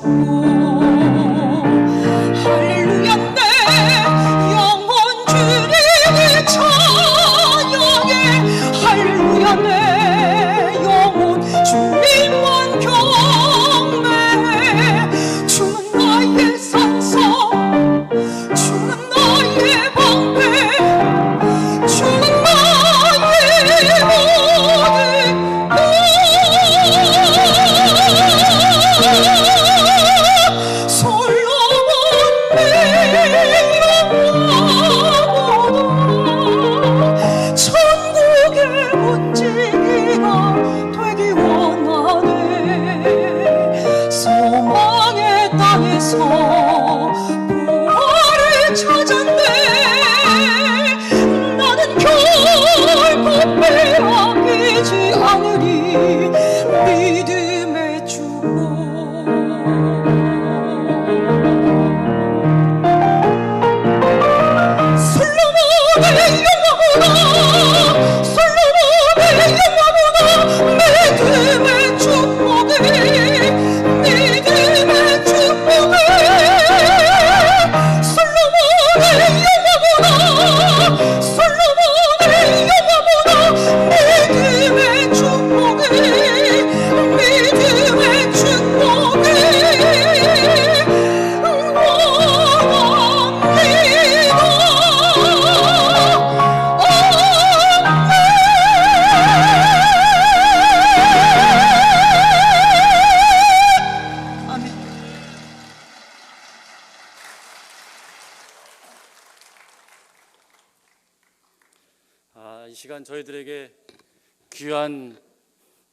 주고 할렐루야 내 영혼 주님을 찬양해 할렐루야 내 영혼 주님만 경배해 주는 나의 산성 주는 나의 방패 주는 나의 모든 솔로몬 내 영화보다 천국의 문지기가 되기 원하네 소망의 땅에서 부활을 찾았네 나는 결코 빼앗기지 않으리 믿음의 주고 솔로몬의 영화보다 믿음의 축복이 믿음의 축복이 솔로몬의 영화보다 믿음의 축복이 믿음의 축복이 이 시간 저희들에게 귀한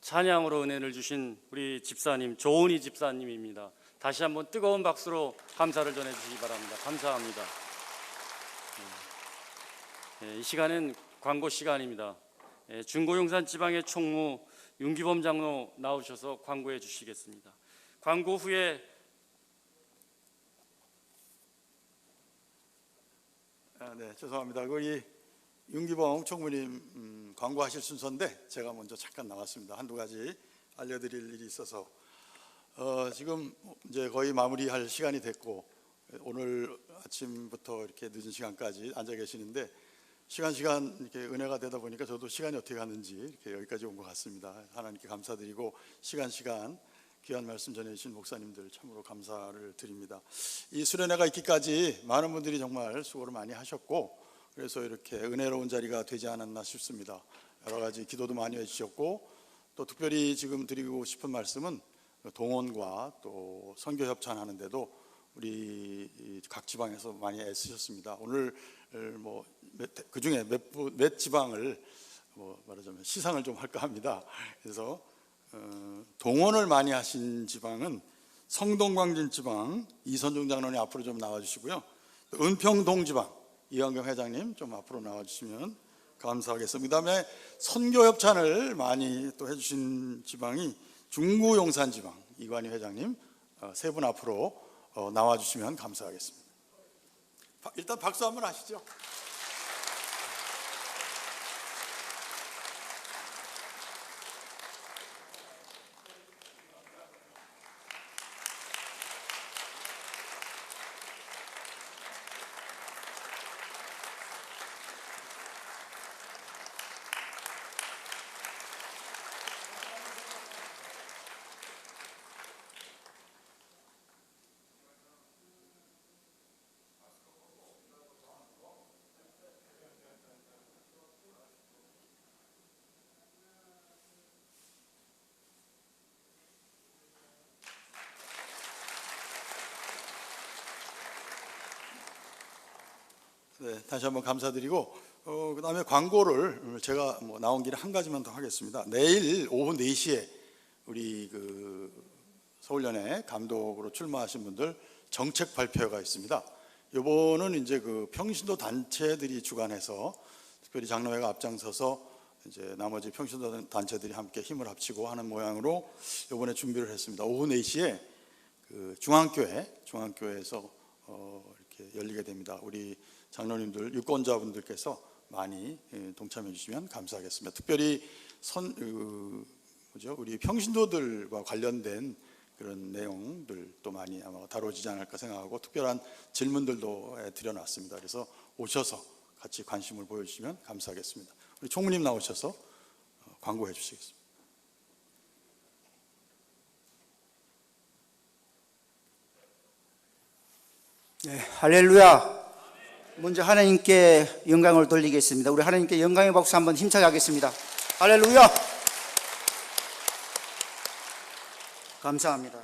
찬양으로 은혜를 주신 우리 집사님 조은희 집사님입니다. 다시 한번 뜨거운 박수로 감사를 전해주시기 바랍니다. 감사합니다. 이 시간은 광고 시간입니다. 중고용산 지방의 총무 윤기범 장로 나오셔서 광고해 주시겠습니다. 광고 후에 네, 죄송합니다. 우리 윤기범 총무님 광고하실 순서인데 제가 먼저 잠깐 나왔습니다. 한두 가지 알려드릴 일이 있어서 지금 이제 거의 마무리할 시간이 됐고 오늘 아침부터 이렇게 늦은 시간까지 앉아 계시는데 시간 이렇게 은혜가 되다 보니까 저도 시간이 어떻게 갔는지 이렇게 여기까지 온 것 같습니다. 하나님께 감사드리고 시간 귀한 말씀 전해주신 목사님들 참으로 감사를 드립니다. 이 수련회가 있기까지 많은 분들이 정말 수고를 많이 하셨고 그래서 이렇게 은혜로운 자리가 되지 않았나 싶습니다. 여러 가지 기도도 많이 해주셨고 또 특별히 지금 드리고 싶은 말씀은 동원과 또 선교 협찬하는데도 우리 각 지방에서 많이 애쓰셨습니다. 오늘 뭐 그 중에 몇 지방을 말하자면 시상을 좀 할까 합니다. 그래서 동원을 많이 하신 지방은 성동광진 지방 이선중 장로님 앞으로 좀 나와주시고요. 은평동 지방 이한경 회장님 좀 앞으로 나와주시면 감사하겠습니다. 그 다음에 선교 협찬을 많이 또 해주신 지방이 중구용산 지방 이관희 회장님 세 분 앞으로 나와주시면 감사하겠습니다. 일단 박수 한번 하시죠. 네, 다시 한번 감사드리고 그 다음에 광고를 제가 나온 길에 한 가지만 더 하겠습니다. 내일 오후 4시에 우리 서울연회 감독으로 출마하신 분들 정책 발표가 있습니다. 이번은 이제 평신도 단체들이 주관해서 특별히 장로회가 앞장서서 이제 나머지 평신도 단체들이 함께 힘을 합치고 하는 모양으로 이번에 준비를 했습니다. 오후 4시에 중앙교회에서 이렇게 열리게 됩니다. 우리 장로님들, 유권자분들께서 많이 동참해 주시면 감사하겠습니다. 특별히 우리 평신도들과 관련된 그런 내용들도 많이 아마 다뤄지지 않을까 생각하고 특별한 질문들도 드려놨습니다. 그래서 오셔서 같이 관심을 보여주시면 감사하겠습니다. 우리 총무님 나오셔서 광고해 주시겠습니다. 네, 할렐루야. 먼저 하나님께 영광을 돌리겠습니다. 우리 하나님께 영광의 박수 한번 힘차게 하겠습니다. 할렐루야. 감사합니다.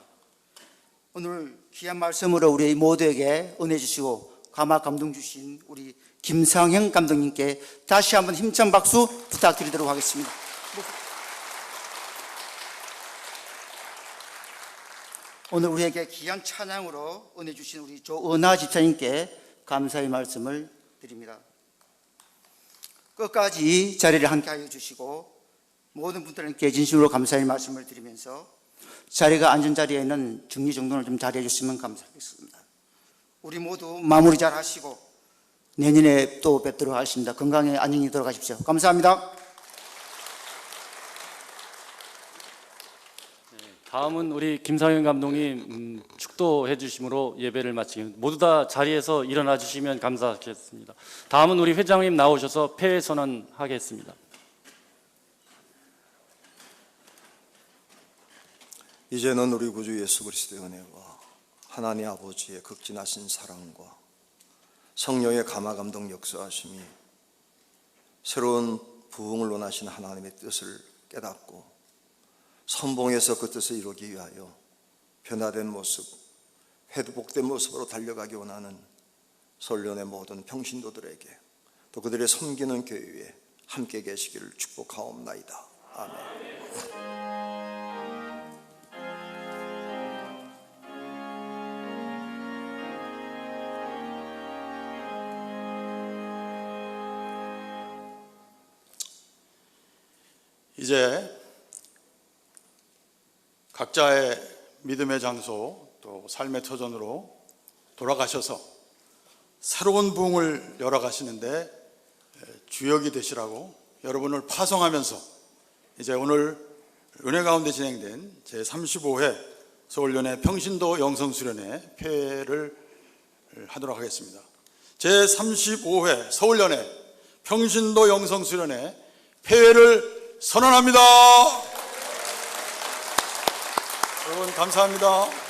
오늘 귀한 말씀으로 우리 모두에게 은혜 주시고 감화 감동 주신 우리 김상형 감독님께 다시 한번 힘찬 박수 부탁드리도록 하겠습니다. 오늘 우리에게 귀한 찬양으로 은혜 주신 우리 조은하 집사님께 감사의 말씀을 드립니다. 끝까지 자리를 함께 하여 주시고 모든 분들께 진심으로 감사의 말씀을 드리면서 자리가 앉은 자리에 있는 정리정돈을 좀 자리해 주시면 감사하겠습니다. 우리 모두 마무리 잘 하시고 내년에 또 뵙도록 하겠습니다. 건강에 안녕히 돌아가십시오. 감사합니다. 다음은 우리 김상현 감독님 축도해 주심으로 예배를 마치겠습니다. 모두 다 자리에서 일어나 주시면 감사하겠습니다. 다음은 우리 회장님 나오셔서 폐회 선언하겠습니다. 이제는 우리 구주 예수 그리스도의 은혜와 하나님 아버지의 극진하신 사랑과 성령의 감화 감동 역사하심이 새로운 부흥을 원하시는 하나님의 뜻을 깨닫고 선봉에서 그 뜻을 이루기 위하여 변화된 모습, 회복된 모습으로 달려가기 원하는 서울연의 모든 평신도들에게 또 그들의 섬기는 교회에 함께 계시기를 축복하옵나이다. 아멘. 이제 각자의 믿음의 장소 또 삶의 터전으로 돌아가셔서 새로운 부흥을 열어가시는데 주역이 되시라고 여러분을 파송하면서 이제 오늘 은혜 가운데 진행된 제35회 서울연회 평신도 영성수련회 폐회를 하도록 하겠습니다. 제35회 서울연회 평신도 영성수련회 폐회를 선언합니다. 여러분 감사합니다.